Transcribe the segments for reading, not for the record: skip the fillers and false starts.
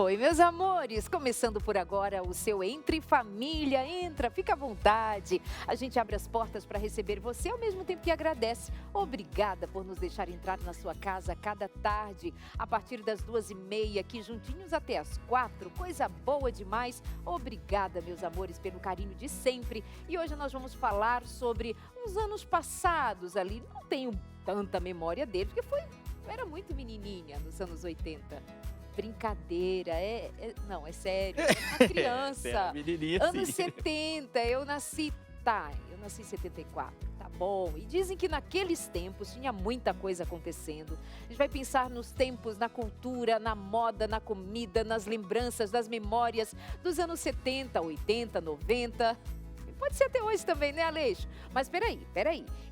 Oi, meus amores! Começando por agora o seu Entre Família. Entra, fica à vontade. A gente abre as portas para receber você ao mesmo tempo que agradece. Obrigada por nos deixar entrar na sua casa a cada tarde, a partir das 2h30, aqui juntinhos até as 4. Coisa boa demais. Obrigada, meus amores, pelo carinho de sempre. E hoje nós vamos falar sobre uns anos passados ali. Não tenho tanta memória dele, porque eu era muito menininha nos anos 80. Brincadeira, não, é sério, uma criança, anos 70, eu nasci em 74, tá bom? E dizem que naqueles tempos tinha muita coisa acontecendo. A gente vai pensar nos tempos, na cultura, na moda, na comida, nas lembranças, das memórias dos anos 70, 80, 90... Pode ser até hoje também, né, Aleixo? Mas peraí.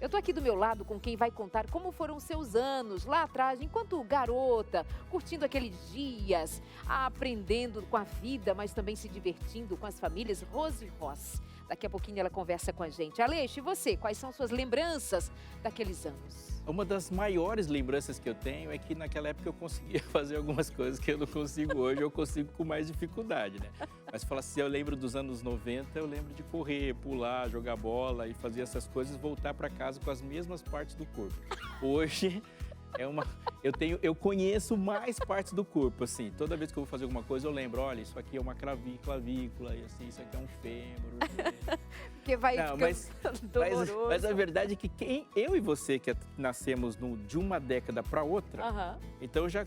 Eu tô aqui do meu lado com quem vai contar como foram seus anos lá atrás, enquanto garota, curtindo aqueles dias, aprendendo com a vida, mas também se divertindo com as famílias. Rose Ross. Daqui a pouquinho ela conversa com a gente. Aleixo, e você? Quais são suas lembranças daqueles anos? Uma das maiores lembranças que eu tenho é que naquela época eu conseguia fazer algumas coisas que eu não consigo hoje, eu consigo com mais dificuldade, né? Mas fala assim, eu lembro dos anos 90, eu lembro de correr, pular, jogar bola e fazer essas coisas, voltar para casa com as mesmas partes do corpo. Hoje eu conheço mais partes do corpo, assim, toda vez que eu vou fazer alguma coisa eu lembro, olha, isso aqui é uma clavícula, e assim, isso aqui é um fêmur. Porque vai ficando doloroso. Mas a verdade é que eu e você que nascemos de uma década para outra, então já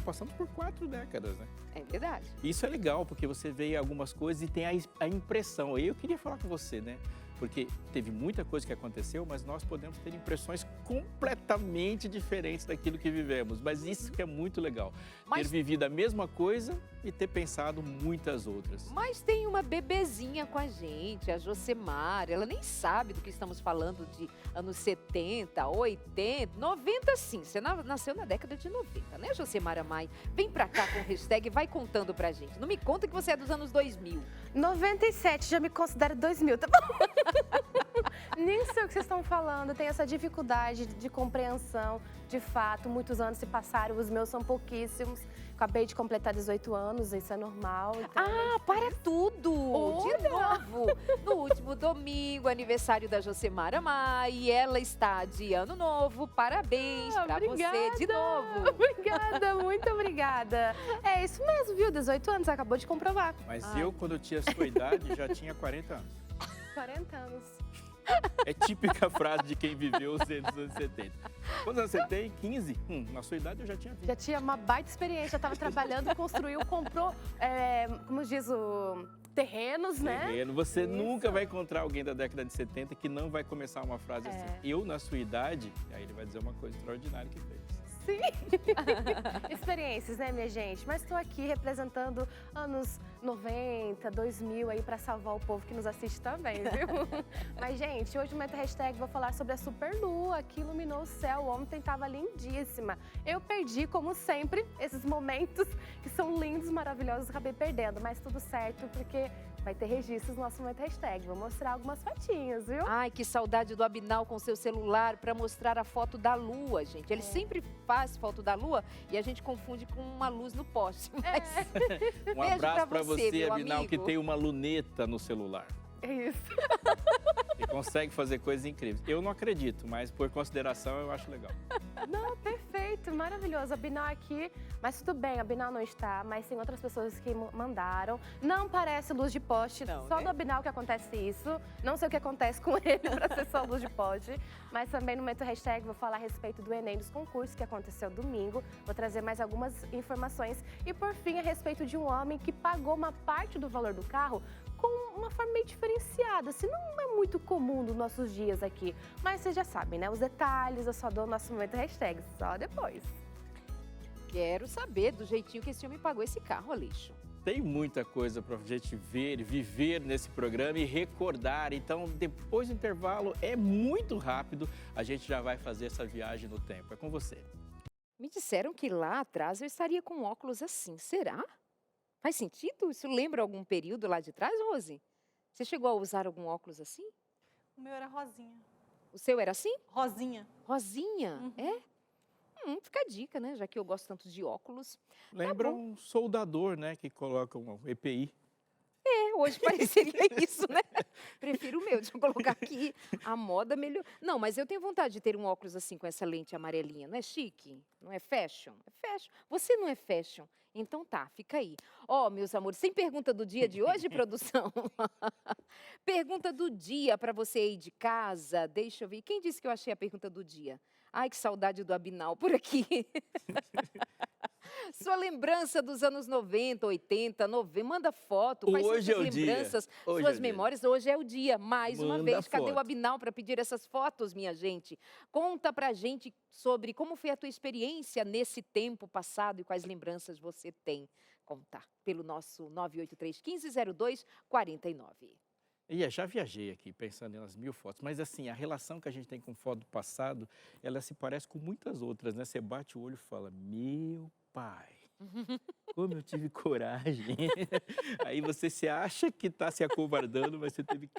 passamos por 4 décadas, né? É verdade. Isso é legal, porque você vê algumas coisas e tem a impressão. Eu queria falar com você, né? Porque teve muita coisa que aconteceu, mas nós podemos ter impressões completamente diferentes daquilo que vivemos. Mas isso que é muito legal, ter vivido a mesma coisa e ter pensado muitas outras. Mas tem uma bebezinha com a gente, a Josemara, ela nem sabe do que estamos falando de anos 70, 80, 90 sim. Você nasceu na década de 90, né, Josemara Mai? Vem pra cá com o hashtag e vai contando pra gente. Não me conta que você é dos anos 2000. 97, já me considero 2000, tá bom? Nem sei o que vocês estão falando, tem essa dificuldade de compreensão, de fato, muitos anos se passaram, os meus são pouquíssimos. Acabei de completar 18 anos, isso é normal. Então para tudo! De novo! No último domingo, aniversário da Josemara Mai, e ela está de ano novo. Parabéns pra você de novo! Obrigada, muito obrigada. É isso mesmo, viu? 18 anos, acabou de comprovar. Mas eu, quando eu tinha a sua idade, já tinha 40 anos. 40 anos. É típica frase de quem viveu os anos 70. Quantos anos você tem? 15? Na sua idade eu já tinha 20. Já tinha uma baita experiência, já estava trabalhando, construiu, comprou, como diz o... terrenos, né? Terreno. Você nunca vai encontrar alguém da década de 70 que não vai começar uma frase assim. Eu, na sua idade, aí ele vai dizer uma coisa extraordinária que fez. Sim. Experiências, né, minha gente? Mas estou aqui representando anos 90, 2000 aí para salvar o povo que nos assiste também, viu? Mas, gente, hoje no Momento Hashtag vou falar sobre a superlua que iluminou o céu. Ontem estava lindíssima. Eu perdi, como sempre, esses momentos que são lindos, maravilhosos, acabei perdendo. Mas tudo certo, porque vai ter registros no nosso Momento Hashtag. Vou mostrar algumas fotinhas, viu? Ai, que saudade do Abinal com seu celular para mostrar a foto da lua, gente. Ele sempre faz foto da lua e a gente confunde com uma luz no poste. Mas... Um abraço para você, Abinal, amigo, que tem uma luneta no celular. É isso. E consegue fazer coisas incríveis. Eu não acredito, mas por consideração eu acho legal. Não, perfeito, maravilhoso. A Binal aqui, mas tudo bem, a Binal não está, mas tem outras pessoas que mandaram. Não parece luz de poste, não, só do Binal que acontece isso. Não sei o que acontece com ele para ser só luz de poste. Mas também no Momento Hashtag vou falar a respeito do Enem dos concursos que aconteceu domingo. Vou trazer mais algumas informações. E por fim, a respeito de um homem que pagou uma parte do valor do carro com uma forma meio diferenciada, assim, não é muito comum nos nossos dias aqui. Mas vocês já sabem, né? Os detalhes eu só dou no nosso Momento Hashtag, só depois. Quero saber do jeitinho que esse homem pagou esse carro, Aleixo. Tem muita coisa para a gente ver, viver nesse programa e recordar. Então, depois do intervalo, é muito rápido, a gente já vai fazer essa viagem no tempo. É com você. Me disseram que lá atrás eu estaria com óculos assim, será? Faz sentido? Isso lembra algum período lá de trás, Rose? Você chegou a usar algum óculos assim? O meu era rosinha. O seu era assim? Rosinha. Rosinha? Uhum. É? Fica a dica, né? Já que eu gosto tanto de óculos. Lembra um soldador, né, que coloca um EPI. Hoje pareceria isso, né? Prefiro o meu, deixa eu colocar aqui. A moda melhor. Não, mas eu tenho vontade de ter um óculos assim com essa lente amarelinha. Não é chique? Não é fashion? É fashion. Você não é fashion? Então tá, fica aí. Ó, meus amores, tem pergunta do dia de hoje, produção? Pergunta do dia para você aí de casa. Deixa eu ver. Quem disse que eu achei a pergunta do dia? Ai, que saudade do Abinal por aqui. Sua lembrança dos anos 90, 80, 90, manda foto. Quais são Hoje é suas o dia. lembranças, Hoje suas é o dia. memórias? Hoje é o dia. Mais uma Manda vez, cadê o foto. Abinal para pedir essas fotos, minha gente? Conta pra gente sobre como foi a tua experiência nesse tempo passado e quais lembranças você tem. Contar pelo nosso 983-1502-49. Já viajei aqui pensando nas 1000 fotos, mas assim, a relação que a gente tem com foto do passado, ela se parece com muitas outras, né? Você bate o olho e fala, meu pai, como eu tive coragem. Aí você se acha que está se acovardando, mas você teve...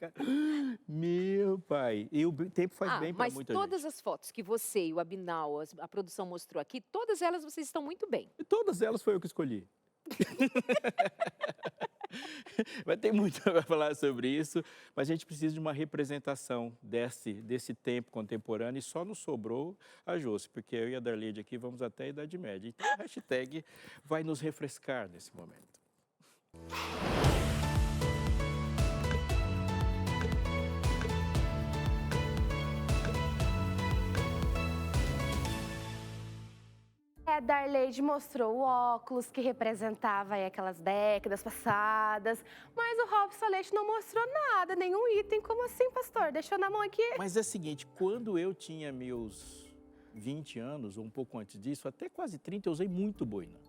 Meu pai, e o tempo faz bem para muita gente. Mas todas as fotos que você e o Abinal, a produção mostrou aqui, todas elas vocês estão muito bem. E todas elas foi eu que escolhi. Mas tem muito para falar sobre isso, mas a gente precisa de uma representação desse tempo contemporâneo e só nos sobrou a Josi, porque eu e a Darleide aqui vamos até a Idade Média. Então a hashtag vai nos refrescar nesse momento. Darleide mostrou o óculos que representava aí aquelas décadas passadas, mas o Robson Leite não mostrou nada, nenhum item. Como assim, pastor? Deixou na mão aqui. Mas é o seguinte, quando eu tinha meus 20 anos, ou um pouco antes disso, até quase 30, eu usei muito boina.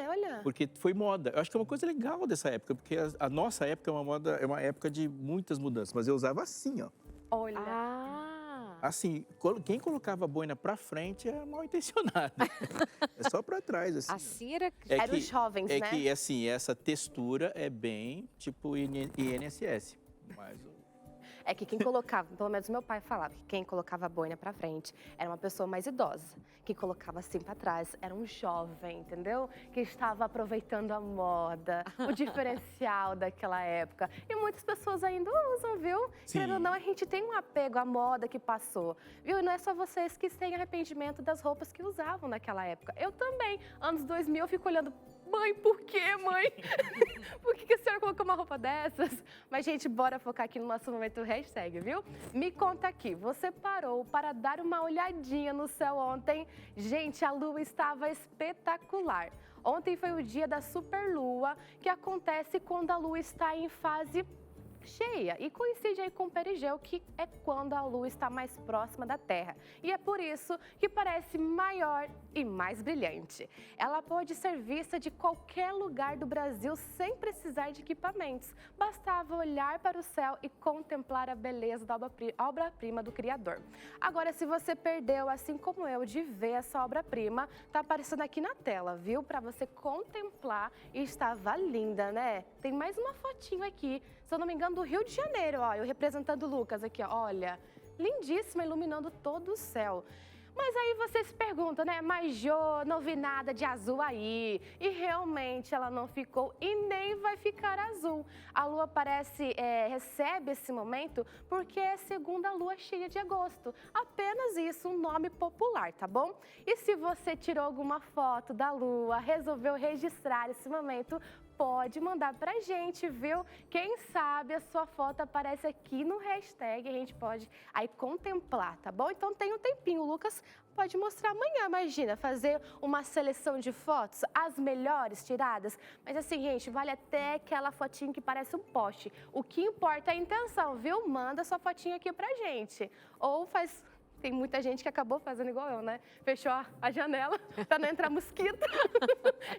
Olha. Porque foi moda. Eu acho que é uma coisa legal dessa época, porque a nossa época é uma época de muitas mudanças, mas eu usava assim, ó. Olha. Assim, quem colocava a boina pra frente é mal intencionado. É só pra trás, assim. Assim era... Eram os jovens, né? É que, assim, essa textura é bem tipo INSS. Mas... É que quem colocava, pelo menos meu pai falava, que quem colocava a boina pra frente era uma pessoa mais idosa. Quem colocava assim pra trás era um jovem, entendeu? Que estava aproveitando a moda, o diferencial daquela época. E muitas pessoas ainda usam, viu? Querendo ou não, a gente tem um apego à moda que passou, viu? E não é só vocês que têm arrependimento das roupas que usavam naquela época. Eu também. Anos 2000 eu fico olhando, mãe, por quê, mãe? Por que a senhora colocou uma roupa dessas? Mas, gente, bora focar aqui no nosso momento hashtag, viu? Me conta aqui, você parou para dar uma olhadinha no céu ontem? Gente, a lua estava espetacular. Ontem foi o dia da superlua, que acontece quando a lua está em fase cheia e coincide aí com o perigeu, que é quando a lua está mais próxima da Terra. E é por isso que parece maior e mais brilhante. Ela pode ser vista de qualquer lugar do Brasil sem precisar de equipamentos. Bastava olhar para o céu e contemplar a beleza da obra-prima do Criador. Agora, se você perdeu, assim como eu, de ver essa obra-prima, tá aparecendo aqui na tela, viu? Para você contemplar, e estava linda, né? Tem mais uma fotinho aqui, se eu não me engano, do Rio de Janeiro, ó, eu representando o Lucas aqui, ó, olha, lindíssima, iluminando todo o céu. Mas aí você se pergunta, né, mas Jô, não vi nada de azul aí. E realmente ela não ficou e nem vai ficar azul. A lua recebe esse momento porque é a segunda lua cheia de agosto. Apenas isso, um nome popular, tá bom? E se você tirou alguma foto da lua, resolveu registrar esse momento, pode mandar pra gente, viu? Quem sabe a sua foto aparece aqui no hashtag, a gente pode aí contemplar, tá bom? Então tem um tempinho, o Lucas pode mostrar amanhã, imagina, fazer uma seleção de fotos, as melhores tiradas. Mas assim, gente, vale até aquela fotinha que parece um poste. O que importa é a intenção, viu? Manda sua fotinha aqui pra gente. Ou faz... Tem muita gente que acabou fazendo igual eu, né? Fechou a janela para não entrar mosquito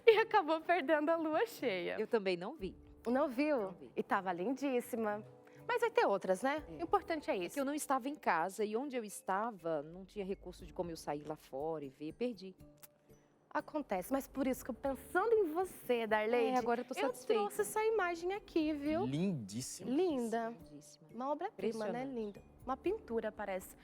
e acabou perdendo a lua cheia. Eu também não vi. Não viu? Não vi. E tava lindíssima. Mas vai ter outras, né? O importante é isso. Porque eu não estava em casa e onde eu estava não tinha recurso de como eu sair lá fora e ver, perdi. Acontece, mas por isso que eu pensando em você, Darleide, agora eu tô satisfeita. Eu trouxe essa imagem aqui, viu? Lindíssima. Linda. Lindíssima. Uma obra-prima, né? Impressionante. Linda. Uma pintura, parece.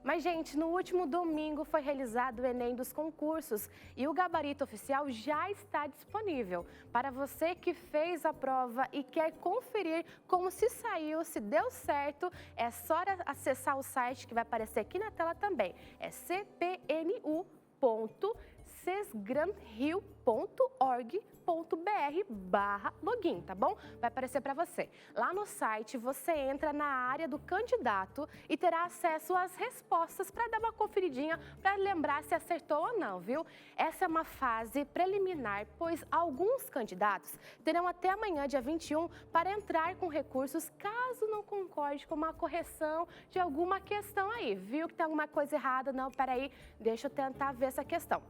Mas, gente, no último domingo foi realizado o Enem dos concursos e o gabarito oficial já está disponível. Para você que fez a prova e quer conferir como se saiu, se deu certo, é só acessar o site que vai aparecer aqui na tela também. É cpnu.sesgramrio.org.br/login, tá bom? Vai aparecer para você. Lá no site você entra na área do candidato e terá acesso às respostas para dar uma conferidinha, para lembrar se acertou ou não, viu? Essa é uma fase preliminar, pois alguns candidatos terão até amanhã, dia 21, para entrar com recursos caso não concorde com uma correção de alguma questão aí. Viu que tem alguma coisa errada? Não, peraí, deixa eu tentar ver essa questão.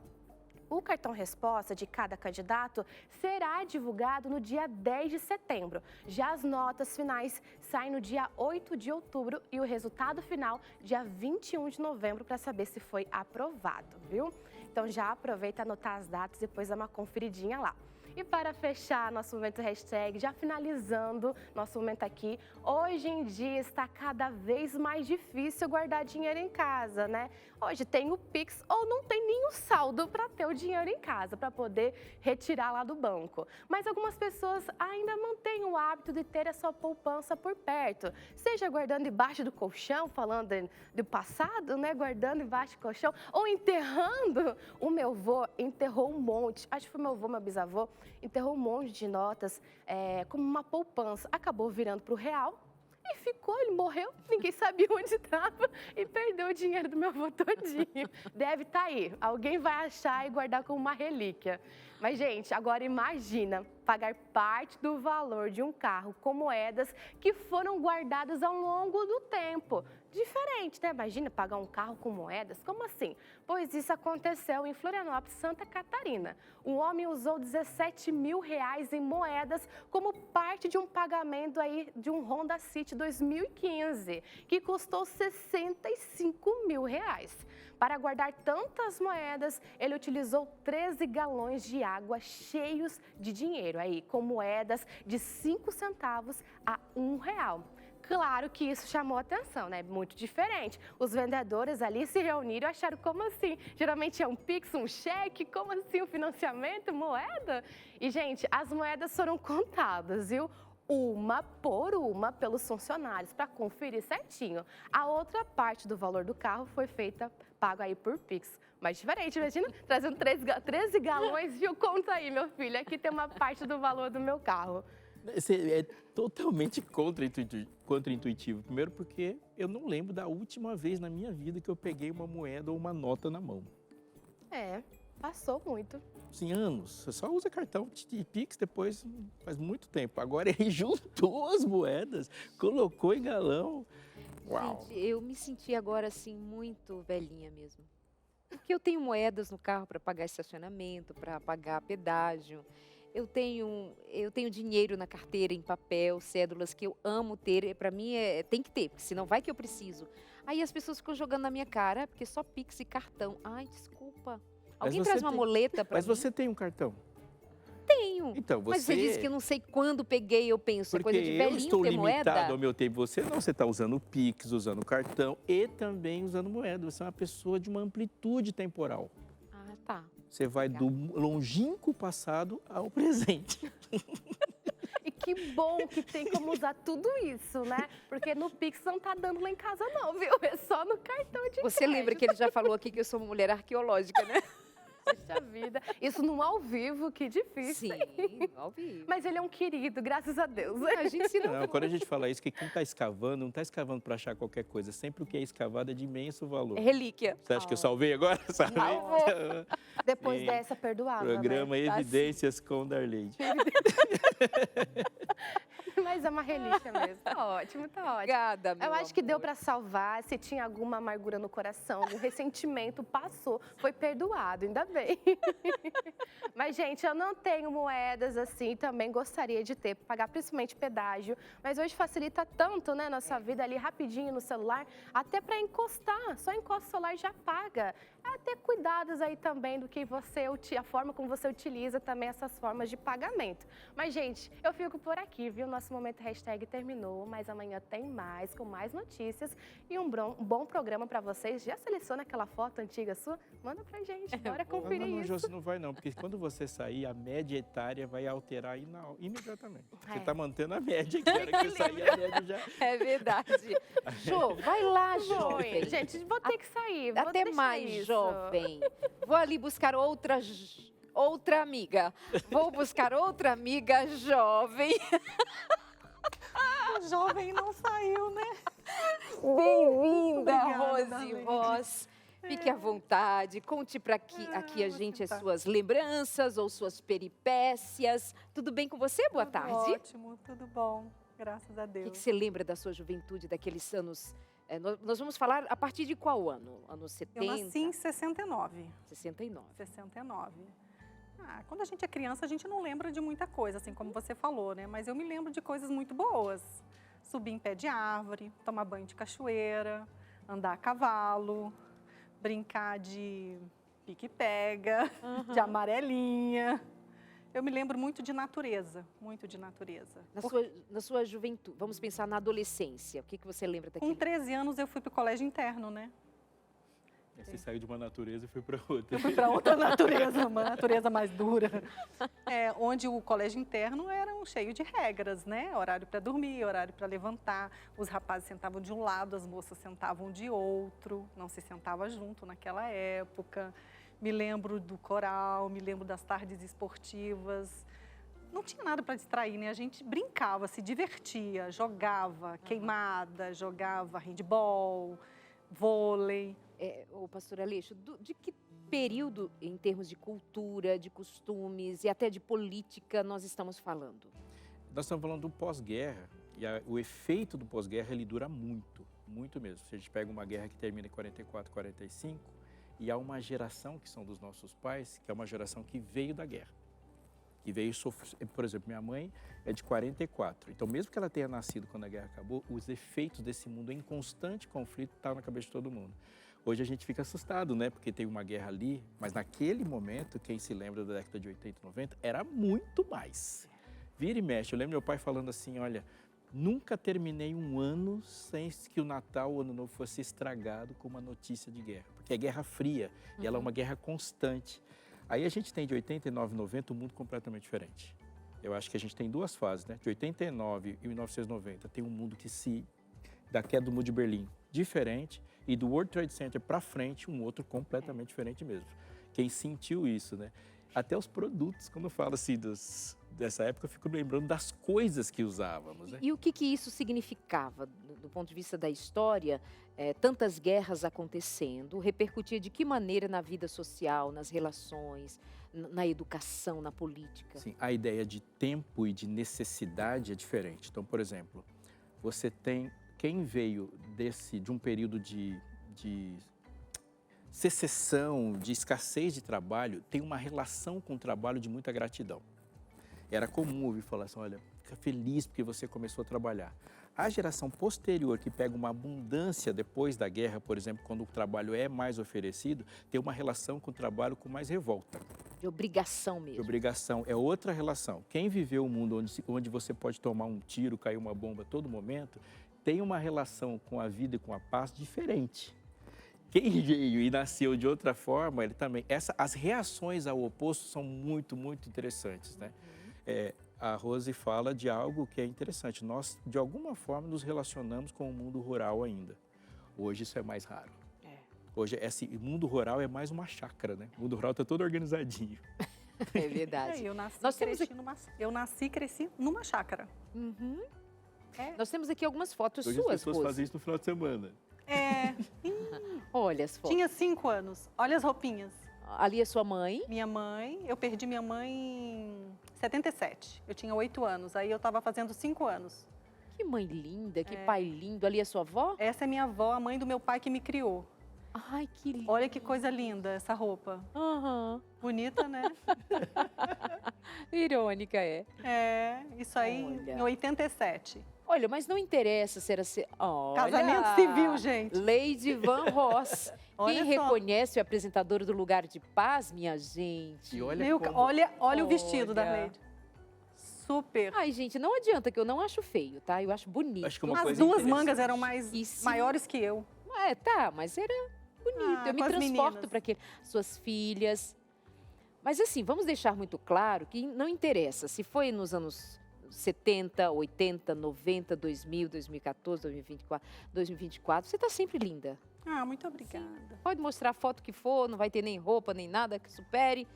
O cartão resposta de cada candidato será divulgado no dia 10 de setembro. Já as notas finais saem no dia 8 de outubro e o resultado final dia 21 de novembro para saber se foi aprovado, viu? Então já aproveita anotar as datas e depois dá uma conferidinha lá. E para fechar nosso momento hashtag, já finalizando nosso momento aqui, hoje em dia está cada vez mais difícil guardar dinheiro em casa, né? Hoje tem o Pix ou não tem nenhum saldo para ter o dinheiro em casa, para poder retirar lá do banco. Mas algumas pessoas ainda mantêm o hábito de ter a sua poupança por perto, seja guardando debaixo do colchão, falando do passado, né? Guardando debaixo do colchão, ou enterrando. O meu avô enterrou um monte, acho que foi meu avô, meu bisavô, enterrou um monte de notas como uma poupança. Acabou virando para o real e ficou, ele morreu, ninguém sabia onde estava e perdeu o dinheiro do meu avô todinho. Deve estar aí, alguém vai achar e guardar como uma relíquia. Mas, gente, agora imagina pagar parte do valor de um carro com moedas que foram guardadas ao longo do tempo. Diferente, né? Imagina pagar um carro com moedas, como assim? Pois isso aconteceu em Florianópolis, Santa Catarina. Um homem usou R$17 mil em moedas como parte de um pagamento aí de um Honda City 2015, que custou R$65 mil. Para guardar tantas moedas, ele utilizou 13 galões de água cheios de dinheiro, aí, com moedas de 5 centavos a R$1. Claro que isso chamou atenção, né? Muito diferente. Os vendedores ali se reuniram e acharam, como assim? Geralmente é um Pix, um cheque, como assim? Um financiamento, moeda? E, gente, as moedas foram contadas, viu? Uma por uma pelos funcionários para conferir certinho. A outra parte do valor do carro foi feita, pago aí por Pix. Mas diferente, imagina, trazendo 13 galões, viu? Conta aí, meu filho, aqui tem uma parte do valor do meu carro. É totalmente contra-intuitivo. Primeiro porque eu não lembro da última vez na minha vida que eu peguei uma moeda ou uma nota na mão. Passou muito. Sim, anos. Você só usa cartão de Pix depois, faz muito tempo. Agora ele juntou as moedas, colocou em galão. Uau! Gente, eu me senti agora assim muito velhinha mesmo. Porque eu tenho moedas no carro para pagar estacionamento, para pagar pedágio. Eu tenho dinheiro na carteira em papel, cédulas que eu amo ter. Para mim tem que ter, porque senão vai que eu preciso. Aí as pessoas ficam jogando na minha cara, porque só Pix e cartão. Ai, desculpa. Alguém traz uma moleta para mim? Mas você tem um cartão? Tenho. Então, Mas você disse que eu não sei quando peguei, eu penso. Porque é coisa de velhinho eu estou ter moeda? limitado ao meu tempo. Você não, você está usando o Pix, usando cartão e também usando moeda. Você é uma pessoa de uma amplitude temporal. Ah, tá. Você vai do longínquo passado ao presente. E que bom que tem como usar tudo isso, né? Porque no Pix não tá dando lá em casa não, viu? É só no cartão de crédito. Você lembra que ele já falou aqui que eu sou uma mulher arqueológica, né? Poxa vida. Isso no ao vivo, que difícil. Sim, ao vivo. Mas ele é um querido, graças a Deus. A gente se Não, quando a gente fala isso, que quem está escavando, não está escavando para achar qualquer coisa. Sempre o que é escavado é de imenso valor. É relíquia. Você acha que eu salvei agora? Salvei? Depois Sim. dessa, perdoava. Programa né? Evidências com Darleide. Mas é uma relíquia mesmo. Tá ótimo, tá ótimo. Obrigada, meu Eu acho que deu amor. para salvar. Se tinha alguma amargura no coração, algum ressentimento, passou. Foi perdoado, ainda bem. Mas, gente, eu não tenho moedas assim. Também gostaria de ter, para pagar principalmente pedágio. Mas hoje facilita tanto, né, nossa vida ali rapidinho no celular. Até para encostar. Só encosta o celular e já paga. a ter cuidados aí também do que a forma como você utiliza também essas formas de pagamento. Mas, gente, eu fico por aqui, viu? Nosso Momento Hashtag terminou, mas amanhã tem mais, com mais notícias e um bom programa para vocês. Já seleciona aquela foto antiga sua? Manda pra gente, bora conferir não, isso. Josi, não vai não, porque quando você sair, a média etária vai alterar imediatamente. Você tá mantendo a média, que era que você sair, a média já... É verdade. Jô, vai lá, jovem. Gente, vou ter que sair. Vou Até deixar mais, isso. jovem. Vou ali buscar outra amiga. Vou buscar outra amiga jovem. A jovem não saiu, né? Bem-vinda, Obrigada, Rose Darlene. Ross. Fique à vontade, conte para aqui a gente as suas lembranças ou suas peripécias. Tudo bem com você? Boa tarde. Ótimo, tudo bom. Graças a O Deus. que você lembra da sua juventude, daqueles anos? Nós vamos falar a partir de qual ano? Anos 70? Eu nasci em 69. 69. 69. Quando a gente é criança, a gente não lembra de muita coisa, assim como você falou, né? Mas eu me lembro de coisas muito boas. Subir em pé de árvore, tomar banho de cachoeira, andar a cavalo, brincar de pique-pega, de amarelinha. Eu me lembro muito de natureza, muito de natureza. Na sua juventude, vamos pensar na adolescência, o que você lembra daquele? Com 13 anos eu fui para o colégio interno, né? Você saiu de uma natureza e foi para outra. Eu fui para outra natureza, uma natureza mais dura. Onde o colégio interno era cheio de regras, né? Horário para dormir, horário para levantar. Os rapazes sentavam de um lado, as moças sentavam de outro. Não se sentava junto naquela época. Me lembro do coral, me lembro das tardes esportivas. Não tinha nada para distrair, né? A gente brincava, se divertia, jogava queimada, jogava handball, vôlei. O pastor Aleixo, de que período, em termos de cultura, de costumes e até de política, nós estamos falando? Nós estamos falando do pós-guerra, e o efeito do pós-guerra, ele dura muito, muito mesmo. Se a gente pega uma guerra que termina em 44, 45, e há uma geração, que são dos nossos pais, que é uma geração que veio da guerra. Que veio sofrer, por exemplo, minha mãe é de 44, então mesmo que ela tenha nascido quando a guerra acabou, os efeitos desse mundo em constante conflito estavam na cabeça de todo mundo. Hoje a gente fica assustado, né? Porque tem uma guerra ali, mas naquele momento, quem se lembra da década de 80 e 90, era muito mais. Vira e mexe. Eu lembro meu pai falando assim, olha, nunca terminei um ano sem que o Natal ou o Ano Novo fosse estragado com uma notícia de guerra. Porque é guerra fria e ela é uma guerra constante. Aí a gente tem de 89 e 90 um mundo completamente diferente. Eu acho que a gente tem duas fases, né? De 89 e 1990 tem um mundo da queda do Muro de Berlim, diferente, e do World Trade Center para frente, um outro completamente diferente mesmo. Quem sentiu isso, né? Até os produtos, quando eu falo assim dessa época, eu fico lembrando das coisas que usávamos, né? E o que isso significava, do ponto de vista da história, tantas guerras acontecendo, repercutia de que maneira na vida social, nas relações, na educação, na política? Sim, a ideia de tempo e de necessidade é diferente. Então, por exemplo, você tem quem veio de um período de secessão, de escassez de trabalho, tem uma relação com o trabalho de muita gratidão. Era comum ouvir falar assim, olha, fica feliz porque você começou a trabalhar. A geração posterior, que pega uma abundância depois da guerra, por exemplo, quando o trabalho é mais oferecido, tem uma relação com o trabalho com mais revolta. De obrigação mesmo. De obrigação, é outra relação. Quem viveu um mundo onde você pode tomar um tiro, cair uma bomba a todo momento, tem uma relação com a vida e com a paz diferente. Quem veio e nasceu de outra forma, ele também... As reações ao oposto são muito, muito interessantes, né? A Rose fala de algo que é interessante. Nós, de alguma forma, nos relacionamos com o mundo rural ainda. Hoje isso é mais raro. Hoje, esse mundo rural é mais uma chácara, né? O mundo rural está todo organizadinho. É verdade. Eu nasci e cresci numa chácara. Nós temos aqui algumas fotos Hoje suas, as pessoas Rose. fazem isso no final de semana. Olha as fotos. Tinha 5 anos. Olha as roupinhas. Ali é sua mãe. Minha mãe, eu perdi minha mãe em 77. Eu tinha 8 anos, aí eu estava fazendo 5 anos. Que mãe linda, que pai lindo. Ali é sua avó? Essa é minha avó, a mãe do meu pai que me criou. Ai, que lindo. Olha que coisa linda essa roupa. Aham. Bonita, né? Irônica, é. É, isso aí Olha. em 87. Olha, mas não interessa ser assim. Olha, Casamento civil, gente. Lady Van Ross. Olha Quem só. reconhece o apresentador do Lugar de Paz, minha gente? E olha Meu, como... olha o vestido da Olha. Lady. Super. Ai, gente, não adianta que eu não acho feio, tá? Eu acho bonito. Acho que uma As coisa duas interessante. mangas eram E se- maiores que eu. É, tá, mas era bonito. Ah, Eu me com as transporto meninas. para aquele. Suas filhas. Mas assim, vamos deixar muito claro que não interessa se foi nos anos 70, 80, 90, 2000, 2014, 2024, você tá sempre linda. Ah, muito obrigada. Pode mostrar a foto que for, não vai ter nem roupa, nem nada que supere.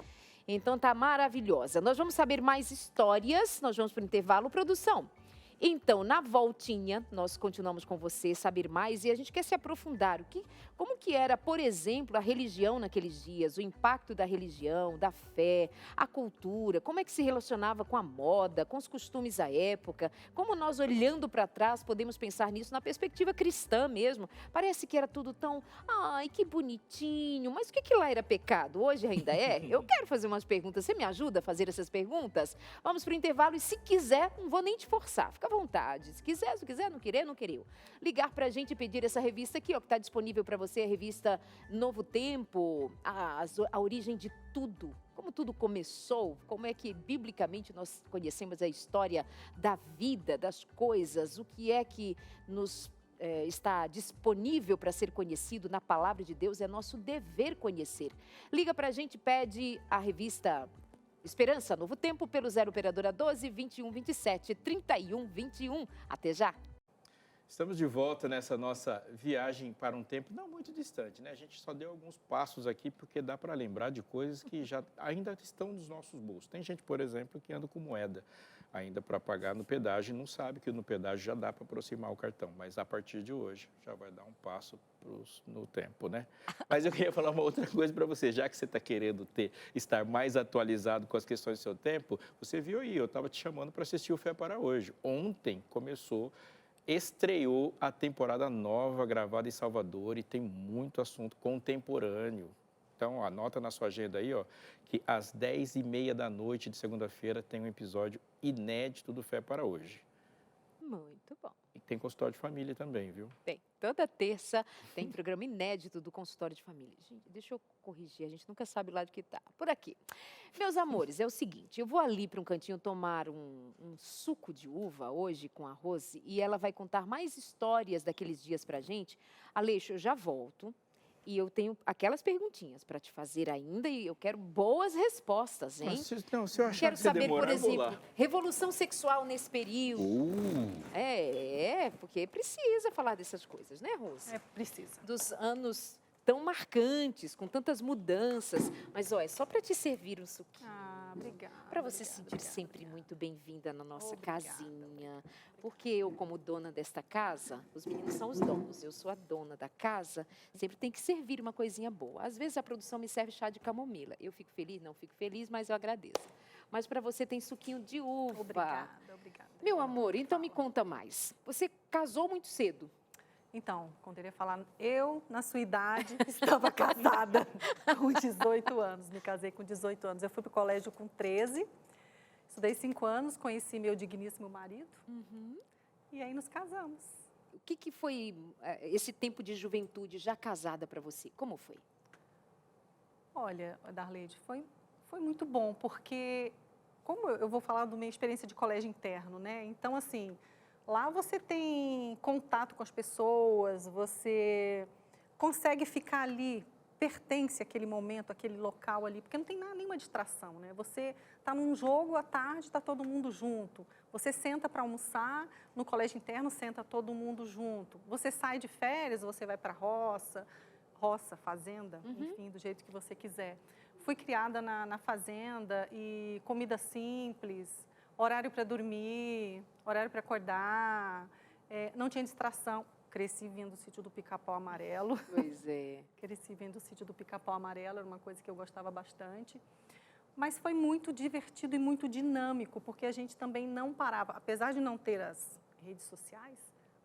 Então tá maravilhosa. Nós vamos saber mais histórias, nós vamos para o intervalo, produção. Então, na voltinha, nós continuamos com você, saber mais, e a gente quer se aprofundar. Como que era, por exemplo, a religião naqueles dias, o impacto da religião, da fé, a cultura, como é que se relacionava com a moda, com os costumes da época, como nós, olhando para trás, podemos pensar nisso na perspectiva cristã mesmo. Parece que era tudo tão, ai, que bonitinho, mas o que lá era pecado? Hoje ainda é? Eu quero fazer umas perguntas, você me ajuda a fazer essas perguntas? Vamos para o intervalo e, se quiser, não vou nem te forçar, fica à vontade. Se quiser, não querer, não querer. Ligar pra gente e pedir essa revista aqui, ó, que tá disponível para você, a revista Novo Tempo, a origem de tudo. Como tudo começou, como é que biblicamente nós conhecemos a história da vida, das coisas, o que é que nos está disponível para ser conhecido na palavra de Deus, é nosso dever conhecer. Liga pra gente, pede a revista Esperança, Novo Tempo, pelo 0 Operadora 12 21 27 31 21. Até já! Estamos de volta nessa nossa viagem para um tempo não muito distante, né? A gente só deu alguns passos aqui porque dá para lembrar de coisas que já ainda estão nos nossos bolsos. Tem gente, por exemplo, que anda com moeda ainda para pagar no pedágio e não sabe que no pedágio já dá para aproximar o cartão, mas a partir de hoje já vai dar um passo no tempo, né? Mas eu queria falar uma outra coisa para você, já que você está querendo estar mais atualizado com as questões do seu tempo, você viu aí, eu estava te chamando para assistir o Fé para Hoje. Ontem estreou a temporada nova gravada em Salvador e tem muito assunto contemporâneo. Então, anota na sua agenda aí, ó, que às 10h30 da noite de segunda-feira tem um episódio inédito do Fé para Hoje. Muito bom. E tem consultório de família também, viu? Tem. Toda terça tem programa inédito do consultório de família. Gente, deixa eu corrigir, a gente nunca sabe lá de que tá. Por aqui. Meus amores, é o seguinte, eu vou ali para um cantinho tomar um suco de uva hoje com a Rose e ela vai contar mais histórias daqueles dias pra gente. Aleixo, eu já volto. E eu tenho aquelas perguntinhas para te fazer ainda e eu quero boas respostas, hein? Se eu achar Quero que você saber, demorar, por eu vou exemplo, lá. revolução sexual nesse período. Porque precisa falar dessas coisas, né, Rose? É, precisa. Dos anos tão marcantes, com tantas mudanças. Mas, ó, é só para te servir um suquinho. Ah, obrigada. Para você se obrigada, sentir sempre muito bem-vinda na nossa Obrigada. casinha. Porque eu, como dona desta casa, os meninos são os donos, eu sou a dona da casa, sempre tem que servir uma coisinha boa. Às vezes a produção me serve chá de camomila. Eu fico feliz? Não fico feliz, mas eu agradeço. Mas para você tem suquinho de uva. Obrigada. Meu amor, então me conta mais. Você casou muito cedo. Então, quando eu ia falar, eu, na sua idade, estava casada com 18 anos. Me casei com 18 anos. Eu fui para o colégio com 13, estudei 5 anos, conheci meu digníssimo marido e aí nos casamos. O que foi esse tempo de juventude já casada para você? Como foi? Olha, Darleide, foi muito bom, porque como eu vou falar da minha experiência de colégio interno, né? Então, assim, lá você tem contato com as pessoas, você consegue ficar ali, pertence àquele momento, àquele local ali, porque não tem nenhuma distração, né? Você está num jogo à tarde, está todo mundo junto. Você senta para almoçar, no colégio interno senta todo mundo junto. Você sai de férias, você vai para roça, fazenda, enfim, do jeito que você quiser. Fui criada na fazenda e comida simples, horário para dormir, horário para acordar, não tinha distração. Cresci vindo do sítio do Pica-Pau Amarelo. Pois é. Cresci vendo o sítio do Pica-Pau Amarelo, era uma coisa que eu gostava bastante. Mas foi muito divertido e muito dinâmico, porque a gente também não parava. Apesar de não ter as redes sociais,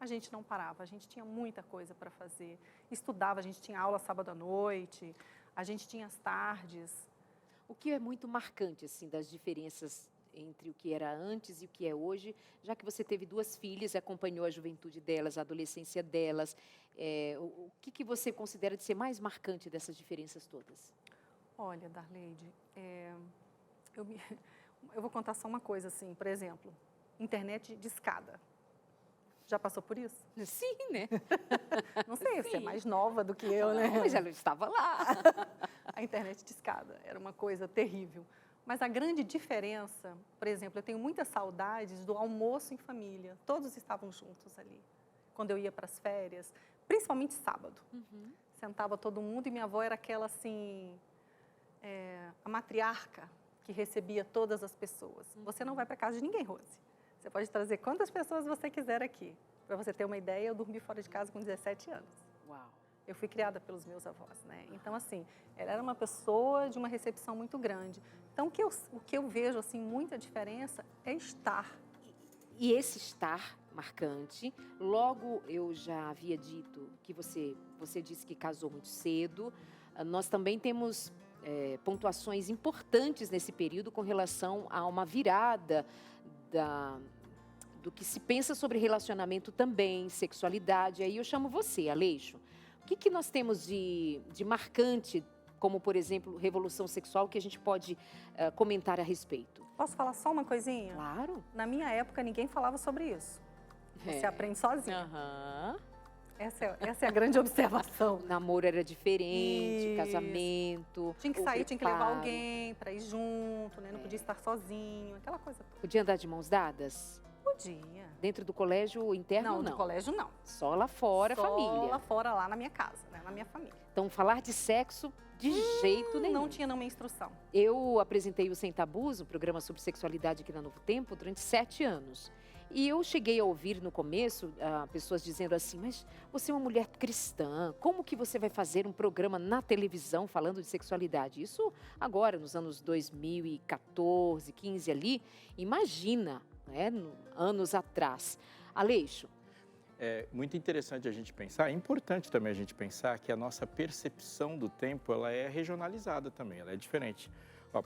a gente não parava, a gente tinha muita coisa para fazer. Estudava, a gente tinha aula sábado à noite, a gente tinha as tardes. O que é muito marcante, assim, das diferenças entre o que era antes e o que é hoje, já que você teve 2 filhas e acompanhou a juventude delas, a adolescência delas, o que você considera de ser mais marcante dessas diferenças todas? Olha, Darleide, eu vou contar só uma coisa, assim, por exemplo, internet de escada. Já passou por isso? Sim, né? Não sei, você é Sim. mais nova do que eu, né? Não, mas ela estava lá. A internet de escada era uma coisa terrível. Mas a grande diferença, por exemplo, eu tenho muitas saudades do almoço em família. Todos estavam juntos ali. Quando eu ia para as férias, principalmente sábado. Sentava todo mundo e minha avó era aquela assim, a matriarca que recebia todas as pessoas. Você não vai para casa de ninguém, Rose. Você pode trazer quantas pessoas você quiser aqui. Para você ter uma ideia, eu dormi fora de casa com 17 anos. Uau. Eu fui criada pelos meus avós, né? Então, assim, ela era uma pessoa de uma recepção muito grande. Então, o que eu vejo, assim, muita diferença é estar. E esse estar marcante, logo eu já havia dito que você disse que casou muito cedo. Nós também temos pontuações importantes nesse período com relação a uma virada do que se pensa sobre relacionamento também, sexualidade. Aí eu chamo você, Aleixo. O que nós temos de marcante, como, por exemplo, revolução sexual, que a gente pode comentar a respeito? Posso falar só uma coisinha? Claro. Na minha época, ninguém falava sobre isso. Você aprende sozinha. Aham. Essa é a grande observação. O namoro era diferente, o Isso. casamento. Tinha que o sair, tinha que levar preparo. alguém para ir junto, né? Não podia estar sozinho, aquela coisa toda. Podia andar de mãos dadas? Podia. Dentro do colégio interno, Não, do colégio não. Só lá fora, Só família. lá fora, lá na minha casa, né? Na minha família. Então, falar de sexo de jeito nenhum. Não tinha nenhuma instrução. Eu apresentei o Sem Tabus, um programa sobre sexualidade aqui na Novo Tempo, durante 7 anos. E eu cheguei a ouvir no começo pessoas dizendo assim, mas você é uma mulher cristã, como que você vai fazer um programa na televisão falando de sexualidade? Isso agora, nos anos 2014, 15 ali, imagina, né, anos atrás. Aleixo. É muito interessante a gente pensar, é importante também a gente pensar que a nossa percepção do tempo ela é regionalizada também, ela é diferente.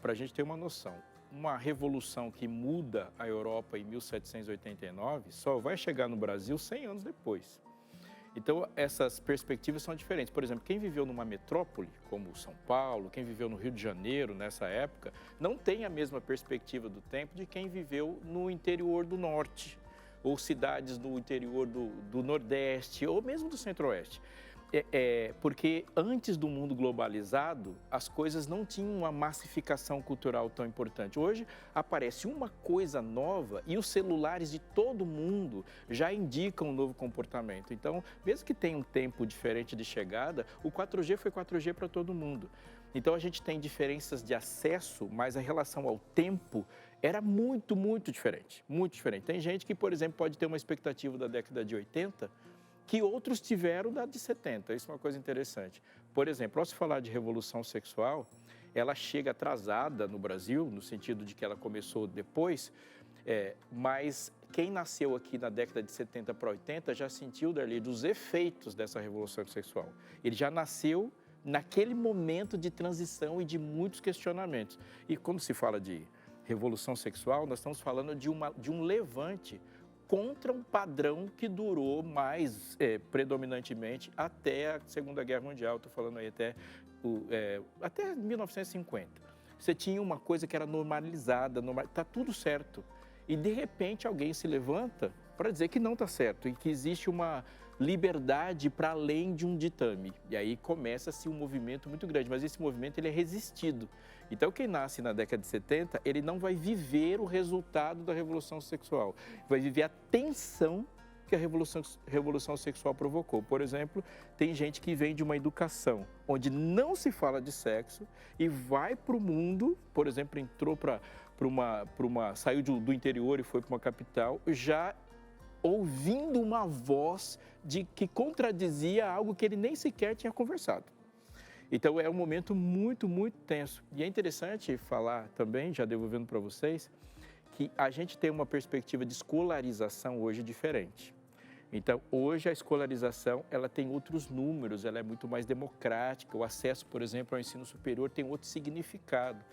Para a gente ter uma noção, uma revolução que muda a Europa em 1789 só vai chegar no Brasil 100 anos depois. Então, essas perspectivas são diferentes. Por exemplo, quem viveu numa metrópole, como São Paulo, quem viveu no Rio de Janeiro nessa época, não tem a mesma perspectiva do tempo de quem viveu no interior do Norte, ou cidades do interior do Nordeste, ou mesmo do Centro-Oeste. Porque antes do mundo globalizado, as coisas não tinham uma massificação cultural tão importante. Hoje, aparece uma coisa nova e os celulares de todo mundo já indicam um novo comportamento. Então, mesmo que tenha um tempo diferente de chegada, o 4G foi 4G para todo mundo. Então, a gente tem diferenças de acesso, mas a relação ao tempo era muito, muito diferente. Muito diferente. Tem gente que, por exemplo, pode ter uma expectativa da década de 80, que outros tiveram da de 70. Isso é uma coisa interessante. Por exemplo, ao se falar de revolução sexual, ela chega atrasada no Brasil, no sentido de que ela começou depois, mas quem nasceu aqui na década de 70 para 80 já sentiu, Darley, dos efeitos dessa revolução sexual. Ele já nasceu naquele momento de transição e de muitos questionamentos. E quando se fala de revolução sexual, nós estamos falando de um levante contra um padrão que durou mais predominantemente até a Segunda Guerra Mundial, estou falando aí até 1950. Você tinha uma coisa que era normalizada, está tudo certo. E de repente alguém se levanta para dizer que não está certo e que existe uma liberdade para além de um ditame. E aí começa-se um movimento muito grande, mas esse movimento ele é resistido. Então, quem nasce na década de 70, ele não vai viver o resultado da revolução sexual, vai viver a tensão que a revolução sexual provocou. Por exemplo, tem gente que vem de uma educação onde não se fala de sexo e vai para o mundo, por exemplo, entrou saiu do interior e foi para uma capital, já ouvindo uma voz que contradizia algo que ele nem sequer tinha conversado. Então, é um momento muito, muito tenso. E é interessante falar também, já devolvendo para vocês, que a gente tem uma perspectiva de escolarização hoje diferente. Então, hoje a escolarização, ela tem outros números, ela é muito mais democrática. O acesso, por exemplo, ao ensino superior tem outro significado.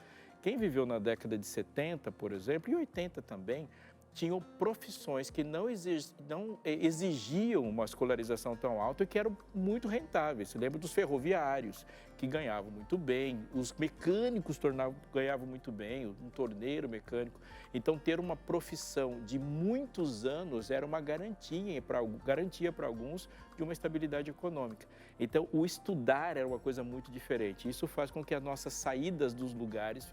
Quem viveu na década de 70, por exemplo, e 80 também, tinham profissões que não exigiam uma escolarização tão alta e que eram muito rentáveis. Você lembra dos ferroviários, que ganhavam muito bem, os mecânicos ganhavam muito bem, um torneiro mecânico. Então, ter uma profissão de muitos anos era uma garantia para alguns de uma estabilidade econômica. Então, o estudar era uma coisa muito diferente. Isso faz com que as nossas saídas dos lugares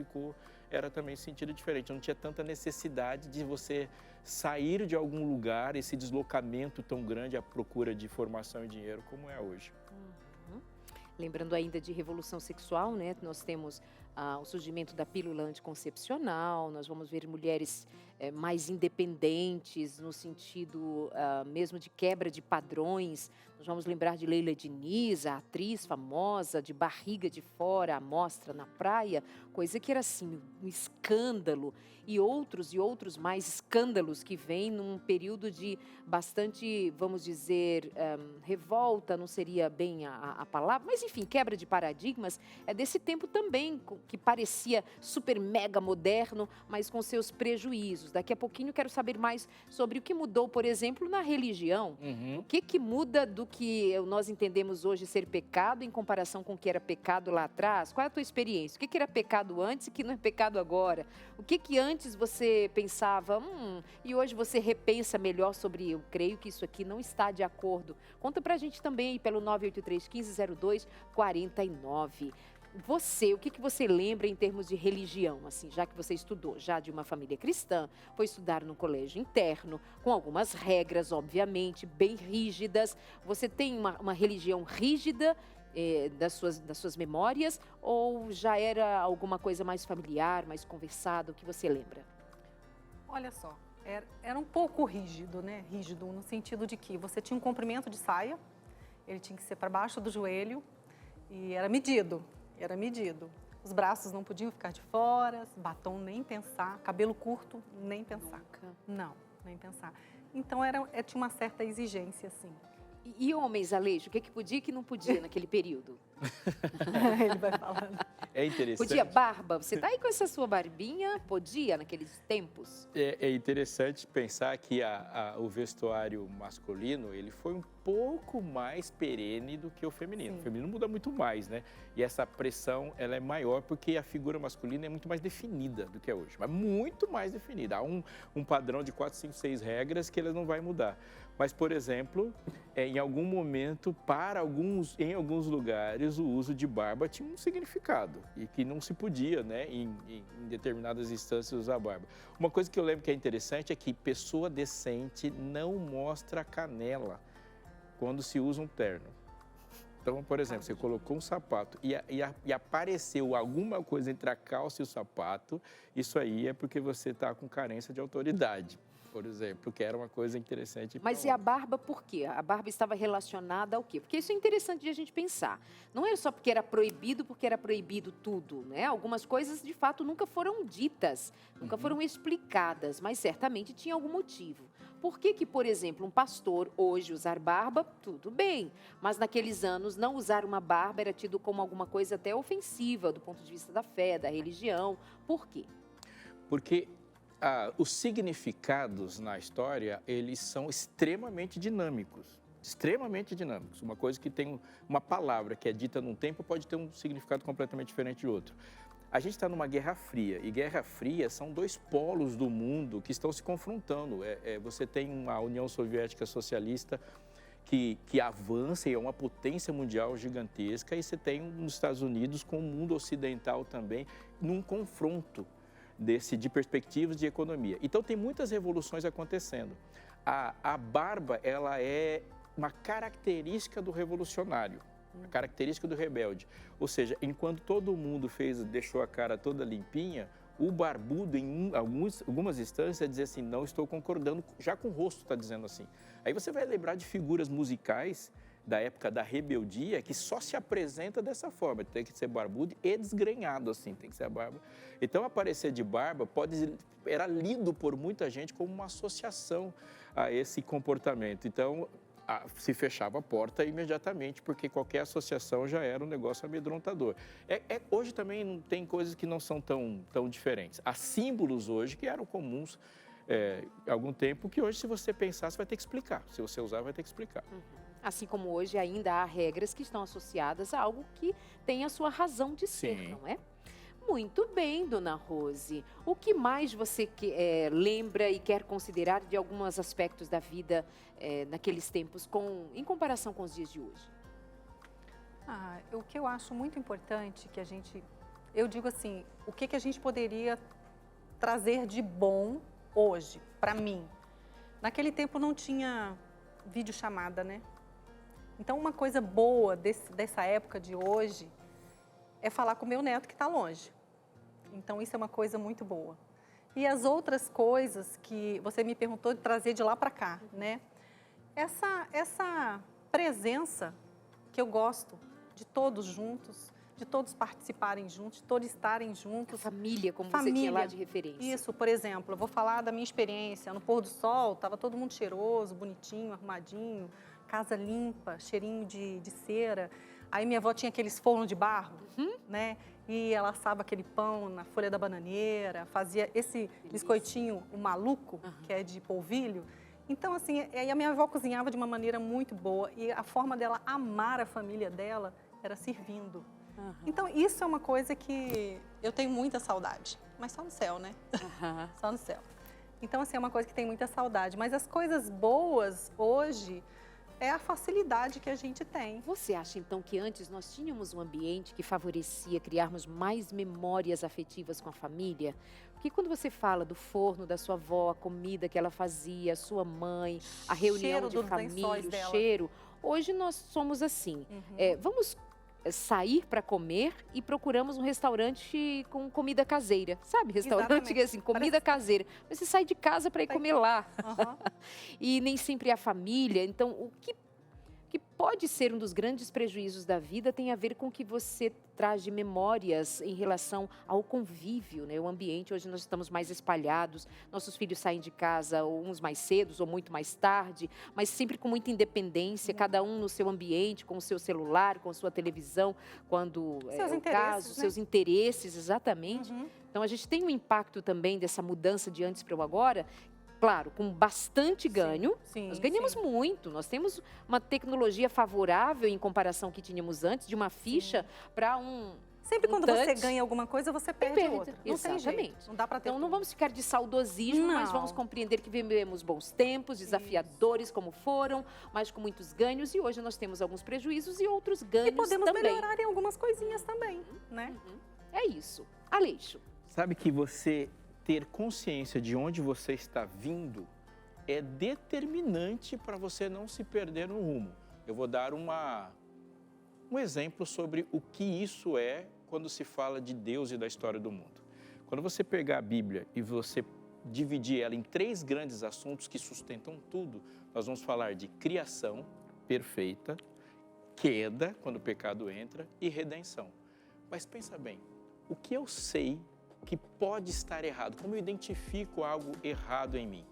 era também sentido diferente. Não tinha tanta necessidade de você sair de algum lugar, esse deslocamento tão grande à procura de formação e dinheiro como é hoje. Lembrando ainda de revolução sexual, né? Nós temos o surgimento da pílula anticoncepcional, nós vamos ver mulheres mais independentes no sentido mesmo de quebra de padrões. Nós vamos lembrar de Leila Diniz, a atriz famosa, de barriga de fora, à mostra na praia, coisa que era assim, um escândalo. E outros mais escândalos que vêm num período de bastante, vamos dizer, revolta, não seria bem a palavra, mas enfim, quebra de paradigmas, é desse tempo também, que parecia super mega moderno, mas com seus prejuízos. Daqui a pouquinho eu quero saber mais sobre o que mudou, por exemplo, na religião. O que muda do que nós entendemos hoje ser pecado em comparação com o que era pecado lá atrás? Qual é a tua experiência? O que era pecado antes e que não é pecado agora? O que antes você pensava, e hoje você repensa melhor sobre, eu creio que isso aqui não está de acordo? Conta pra gente também aí pelo 983-1502-49. Você, o que você lembra em termos de religião, assim, já que você estudou já de uma família cristã, foi estudar num colégio interno, com algumas regras, obviamente, bem rígidas. Você tem uma religião rígida das suas memórias, ou já era alguma coisa mais familiar, mais conversada, o que você lembra? Olha só, era um pouco rígido, né? Rígido no sentido de que você tinha um comprimento de saia, ele tinha que ser para baixo do joelho e era medido. Os braços não podiam ficar de fora, batom nem pensar, cabelo curto nem pensar. Nunca. Não, nem pensar. Então tinha uma certa exigência, assim. E homens, Aleixo, o que podia e que não podia naquele período? Ele vai falando. É interessante. Podia barba? Você tá aí com essa sua barbinha? Podia naqueles tempos? É interessante pensar que o vestuário masculino, ele foi um pouco mais perene do que o feminino. Sim. O feminino muda muito mais, né? E essa pressão, ela é maior porque a figura masculina é muito mais definida do que é hoje. Mas muito mais definida. Há um padrão de 4, 5, 6 regras que ela não vai mudar. Mas, por exemplo, em algum momento, em alguns lugares, o uso de barba tinha um significado e que não se podia, né, em determinadas instâncias, usar barba. Uma coisa que eu lembro que é interessante é que pessoa decente não mostra canela quando se usa um terno. Então, por exemplo, você colocou um sapato e apareceu alguma coisa entre a calça e o sapato, isso aí é porque você está com carência de autoridade. Por exemplo, que era uma coisa interessante. Mas e a barba por quê? A barba estava relacionada ao quê? Porque isso é interessante de a gente pensar. Não era só porque era proibido tudo, né? Algumas coisas, de fato, nunca foram ditas, nunca foram explicadas, mas certamente tinha algum motivo. Por que, por exemplo, um pastor hoje usar barba, tudo bem, mas naqueles anos não usar uma barba era tido como alguma coisa até ofensiva do ponto de vista da fé, da religião. Por quê? Porque os significados na história, eles são extremamente dinâmicos. Extremamente dinâmicos. Uma coisa que tem uma palavra que é dita num tempo pode ter um significado completamente diferente de outro. A gente está numa Guerra Fria, e Guerra Fria são dois polos do mundo que estão se confrontando. Você tem uma União Soviética socialista que avança e é uma potência mundial gigantesca, e você tem os Estados Unidos com o mundo ocidental também num confronto de perspectivas de economia. Então, tem muitas revoluções acontecendo. A barba, ela é uma característica do revolucionário, a característica do rebelde. Ou seja, enquanto todo mundo deixou a cara toda limpinha, o barbudo, em algumas instâncias, dizia assim, não estou concordando, já com o rosto está dizendo assim. Aí você vai lembrar de figuras musicais da época da rebeldia que só se apresenta dessa forma, tem que ser barbudo e desgrenhado assim, tem que ser a barba. Então aparecer de barba era lido por muita gente como uma associação a esse comportamento. Então se fechava a porta imediatamente, porque qualquer associação já era um negócio amedrontador. Hoje também tem coisas que não são tão diferentes. Há símbolos hoje que eram comuns há algum tempo, que hoje, se você pensar, você vai ter que explicar. Se você usar, vai ter que explicar. Assim como hoje ainda há regras que estão associadas a algo que tem a sua razão de ser, Sim. não é? Muito bem, dona Rose. O que mais você lembra e quer considerar de alguns aspectos da vida naqueles tempos, em comparação com os dias de hoje? O que eu acho muito importante, eu digo assim, o que a gente poderia trazer de bom hoje, para mim? Naquele tempo não tinha videochamada, né? Então, uma coisa boa dessa época de hoje é falar com o meu neto que está longe. Então, isso é uma coisa muito boa. E as outras coisas que você me perguntou de trazer de lá para cá, né? Essa presença que eu gosto de todos juntos, de todos participarem juntos, de todos estarem juntos. A família, como você tinha lá de referência. Isso, por exemplo, eu vou falar da minha experiência. No pôr do sol, estava todo mundo cheiroso, bonitinho, arrumadinho, casa limpa, cheirinho de cera. Aí minha avó tinha aqueles fornos de barro, né? E ela assava aquele pão na folha da bananeira, fazia esse biscoitinho, o maluco, que é de polvilho. Então, assim, aí a minha avó cozinhava de uma maneira muito boa e a forma dela amar a família dela era servindo. Então, isso é uma coisa que eu tenho muita saudade, mas só no céu, né? Só no céu. Então, assim, é uma coisa que tem muita saudade. Mas as coisas boas hoje é a facilidade que a gente tem. Você acha, então, que antes nós tínhamos um ambiente que favorecia criarmos mais memórias afetivas com a família? Porque quando você fala do forno da sua avó, a comida que ela fazia, a sua mãe, a reunião de família, o cheiro, hoje nós somos assim. Vamos sair para comer e procuramos um restaurante com comida caseira, sabe? Restaurante assim, comida caseira. Mas você sai de casa para ir comer lá. E nem sempre é a família. Então, o que pode ser um dos grandes prejuízos da vida tem a ver com o que você traz de memórias em relação ao convívio, né? O ambiente, hoje nós estamos mais espalhados, nossos filhos saem de casa uns mais cedo ou muito mais tarde, mas sempre com muita independência, cada um no seu ambiente, com o seu celular, com a sua televisão, quando é o caso, seus interesses, exatamente. Então, a gente tem um impacto também dessa mudança de antes para o agora. Claro, com bastante ganho, nós ganhamos muito, nós temos uma tecnologia favorável em comparação ao que tínhamos antes, de uma ficha para Sempre quando você ganha alguma coisa, você perde outra. Não tem Exatamente. jeito. Não dá para ter Então, não vamos ficar de saudosismo, mas vamos compreender que vivemos bons tempos, desafiadores como foram, mas com muitos ganhos. E hoje nós temos alguns prejuízos e outros ganhos também. E podemos melhorar em algumas coisinhas também, né? É isso. Aleixo. Sabe que você ter consciência de onde você está vindo é determinante para você não se perder no rumo. Eu vou dar um exemplo sobre o que isso é quando se fala de Deus e da história do mundo. Quando você pegar a Bíblia e você dividir ela em 3 grandes assuntos que sustentam tudo, nós vamos falar de criação perfeita, queda, quando o pecado entra, e redenção. Mas pensa bem, o que eu sei que pode estar errado? Como eu identifico algo errado em mim?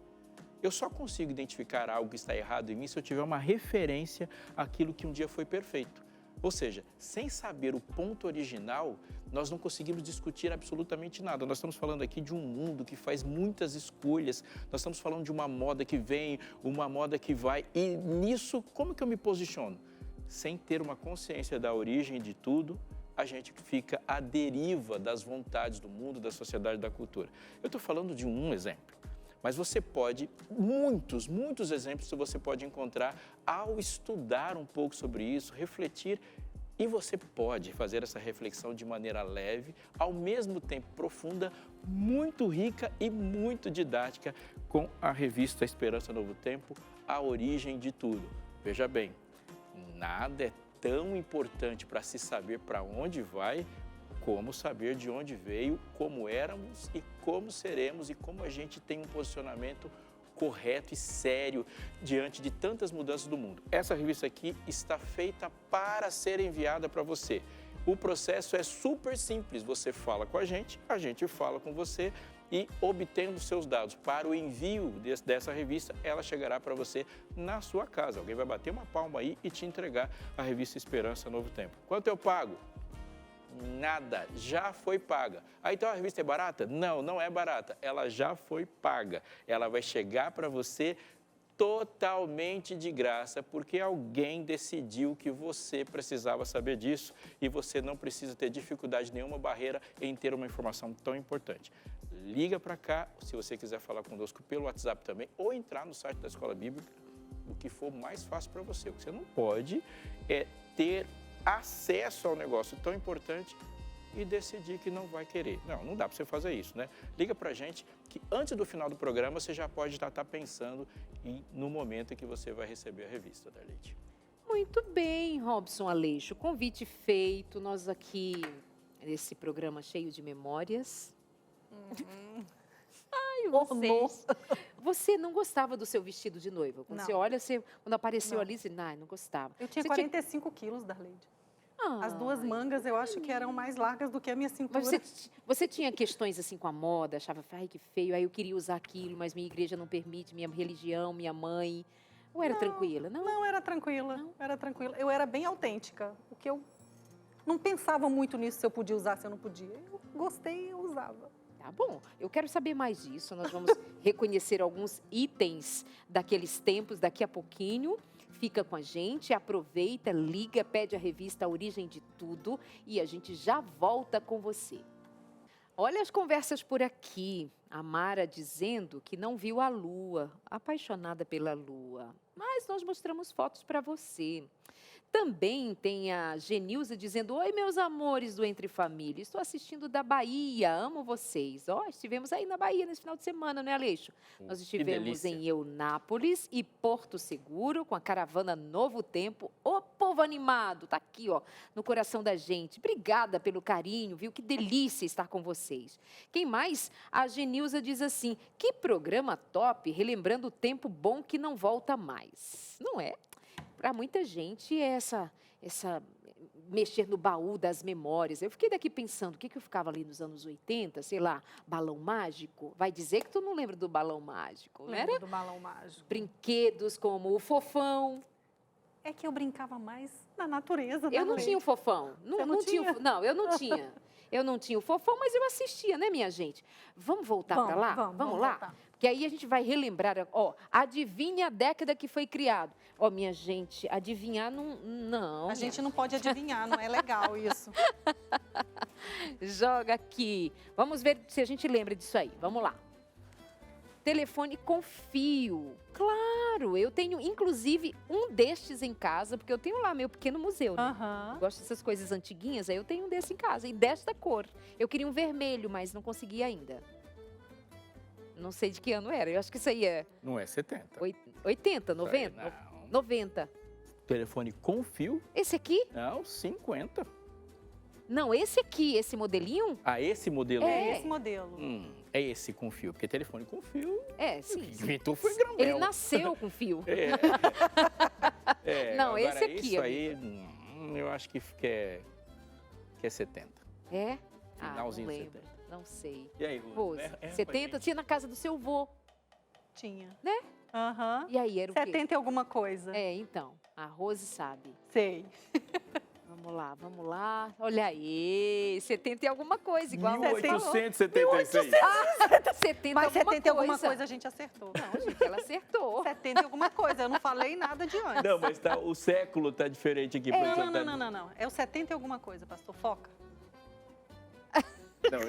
Eu só consigo identificar algo que está errado em mim se eu tiver uma referência àquilo que um dia foi perfeito. Ou seja, sem saber o ponto original, nós não conseguimos discutir absolutamente nada. Nós estamos falando aqui de um mundo que faz muitas escolhas, nós estamos falando de uma moda que vem, uma moda que vai, e nisso, como que eu me posiciono? Sem ter uma consciência da origem de tudo, a gente fica à deriva das vontades do mundo, da sociedade, da cultura. Eu estou falando de um exemplo, mas você pode, muitos exemplos você pode encontrar ao estudar um pouco sobre isso, refletir, e você pode fazer essa reflexão de maneira leve, ao mesmo tempo profunda, muito rica e muito didática, com a revista Esperança Novo Tempo, A Origem de Tudo. Veja bem, nada é tão importante para se saber para onde vai, como saber de onde veio, como éramos e como seremos e como a gente tem um posicionamento correto e sério diante de tantas mudanças do mundo. Essa revista aqui está feita para ser enviada para você. O processo é super simples, você fala com a gente fala com você e obtendo seus dados para o envio dessa revista, ela chegará para você na sua casa. Alguém vai bater uma palma aí e te entregar a revista Esperança Novo Tempo. Quanto eu pago? Nada, já foi paga. Ah, então a revista é barata? Não, não é barata, ela já foi paga. Ela vai chegar para você totalmente de graça, porque alguém decidiu que você precisava saber disso e você não precisa ter dificuldade nenhuma, barreira em ter uma informação tão importante. Liga para cá, se você quiser falar conosco pelo WhatsApp também, ou entrar no site da Escola Bíblica, o que for mais fácil para você. O que você não pode é ter acesso ao negócio tão importante e decidir que não vai querer. Não dá para você fazer isso, né? Liga para a gente que antes do final do programa você já pode estar pensando no momento em que você vai receber a revista, Darlete. Muito bem, Robson Aleixo. Convite feito. Nós aqui, nesse programa cheio de memórias. Ai, vocês. Você não gostava do seu vestido de noiva? Quando Não. você olha, quando apareceu Não. ali, você não gostava. Eu tinha Você 45 quilos, Darlete. As duas Ai, mangas eu acho que eram mais largas do que a minha cintura. Mas você tinha questões assim com a moda, achava, ai, que feio, aí eu queria usar aquilo, mas minha igreja não permite, minha religião, minha mãe. Ou era tranquila? Não. Não, era tranquila, Não? era tranquila. Eu era bem autêntica, porque eu não pensava muito nisso, se eu podia usar, se eu não podia. Eu gostei e eu usava. Tá bom, eu quero saber mais disso. Nós vamos reconhecer alguns itens daqueles tempos daqui a pouquinho. Fica com a gente, aproveita, liga, pede a revista A Origem de Tudo e a gente já volta com você. Olha as conversas por aqui. A Mara dizendo que não viu a lua, apaixonada pela lua. Mas nós mostramos fotos para você. Também tem a Genilza dizendo, oi, meus amores do Entre Família, estou assistindo da Bahia, amo vocês. Estivemos aí na Bahia nesse final de semana, né, Aleixo? Nós estivemos em Eunápolis e Porto Seguro com a caravana Novo Tempo. Ô, povo animado, tá aqui, no coração da gente. Obrigada pelo carinho, viu? Que delícia estar com vocês. Quem mais? A Genilza diz assim, que programa top, relembrando o tempo bom que não volta mais. Não é? Para muita gente, essa mexer no baú das memórias. Eu fiquei daqui pensando, o que eu ficava ali nos anos 80, sei lá, balão mágico? Vai dizer que tu não lembra do balão mágico, não era? Do balão mágico. Brinquedos como o fofão. É que eu brincava mais na natureza. Eu não tinha o fofão. Não tinha? Não, eu não tinha. Eu não tinha o fofão, mas eu assistia, né, minha gente? Vamos voltar para lá? Vamos lá? Voltar. Que aí a gente vai relembrar, adivinha a década que foi criado. Minha gente, adivinhar não. A gente não pode adivinhar, não é legal isso. Joga aqui. Vamos ver se a gente lembra disso aí. Vamos lá. Telefone com fio. Claro, eu tenho inclusive um destes em casa, porque eu tenho lá meu pequeno museu, né? Eu gosto dessas coisas antiguinhas, aí eu tenho um desse em casa, e desta cor. Eu queria um vermelho, mas não consegui ainda. Não sei de que ano era, eu acho que isso aí é... Não é 70. 80, 90? Não. 90. Telefone com fio? Esse aqui? Não, 50. Não, esse aqui, esse modelinho? Ah, esse modelo aí? É esse modelo. É esse com fio, porque telefone com fio... Sim. Inventou foi Grambel. Ele nasceu com fio. Não, agora esse aqui. Isso aí, eu acho que é 70. É? Finalzinho não de lembro. 70. Não sei. E aí, Rose? 70? Tinha na casa do seu vô. Tinha. Né? Aham. E aí, era o quê? 70 e alguma coisa. Então. A Rose sabe. Sei. Vamos lá. Olha aí, 70 e alguma coisa, igual a Rose falou. 1876. 70 Mas alguma 70 e alguma coisa a gente acertou. Não, gente, ela acertou. 70 e alguma coisa, eu não falei nada de antes. Não, mas o século tá diferente aqui. Não. É o 70 e alguma coisa, pastor. Foca.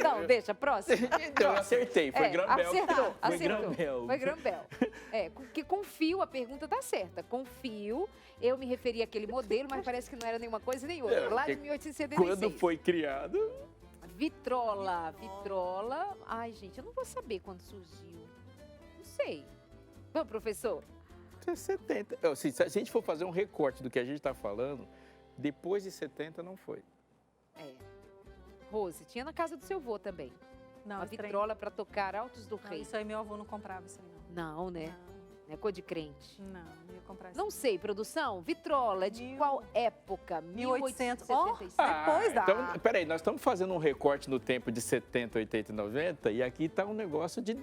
Não, deixa, próximo. Então, eu acertei, foi Grambel. Acertou. Foi Grambel. Porque com fio a pergunta tá certa. Com fio, eu me referi àquele modelo, mas parece que não era nenhuma coisa nem outra. Lá de 1876. Quando foi criado... Vitrola. Ai, gente, eu não vou saber quando surgiu. Não sei. Vamos, professor? 70. Se a gente for fazer um recorte do que a gente está falando, depois de 70 não foi. Rose, tinha na casa do seu vô também. Não, Uma esse trem- vitrola para tocar Altos do Não, Rei. isso aí meu avô não comprava isso aí, não. Não, né? É cor de crente. Não ia comprar isso. Não sei, produção. Vitrola, é de Mil- qual época? 1800. 1877. Depois dá. Então, peraí, nós estamos fazendo um recorte no tempo de 70, 80 e 90 e aqui está um negócio de...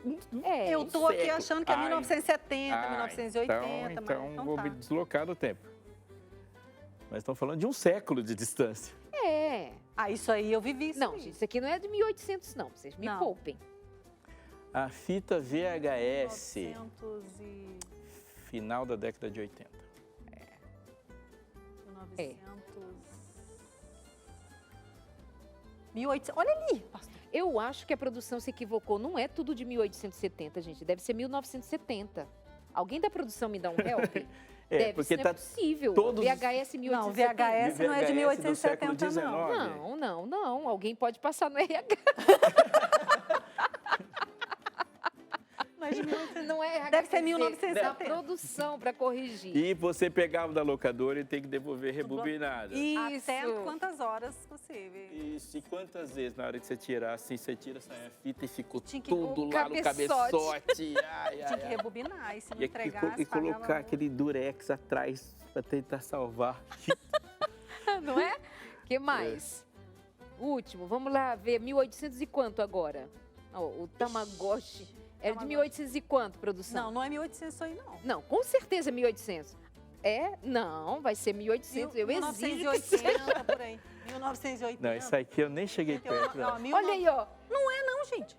É, Eu tô aqui século. achando que é Ai. 1970, 1980, Então mas vou tá. me deslocar no tempo. Mas estamos falando de um século de distância. é. Ah, isso aí eu vivi isso Não, aí. gente, isso aqui não é de 1800, não. Vocês me Não. poupem. A fita VHS, 1900 e... final da década de 80. 1900... 1800... Olha ali, pastor. Eu acho que a produção se equivocou. Não é tudo de 1870, gente. Deve ser 1970. Alguém da produção me dá um help? Deve porque ser, não tá é possível. todos- VHS Não, 1870. VHS não é de VHS do século 1870, XIX. não. Não. Alguém pode passar no RH. Não é de 1800. Não é RH. Deve ser quer dizer, 1970. Da produção para corrigir. E você pegava da locadora e tem que devolver rebobinada. Isso. Até quantas horas possível. Isso, e quantas vezes na hora que você tirar, assim, você tira essa fita e ficou Tinha que- tudo o lá no cabeçote. cabeçote. Ai, Tinha ai, que ai. rebobinar, e se não E entregasse, colocar pagava- aquele durex atrás para tentar salvar. Não é? Que mais? Último, vamos lá ver. 1800 e quanto agora? Ó, o Tamagotchi. Era de Tamagotchi. 1800 e quanto, produção? Não, não é 1800 isso aí, não. Não, com certeza 1800. É? Não, vai ser 1800. Eu exijo que seja. 1980, por aí. 1980. Não, isso aqui eu nem cheguei perto. Não, Não. mil Olha aí, ó. Não, gente.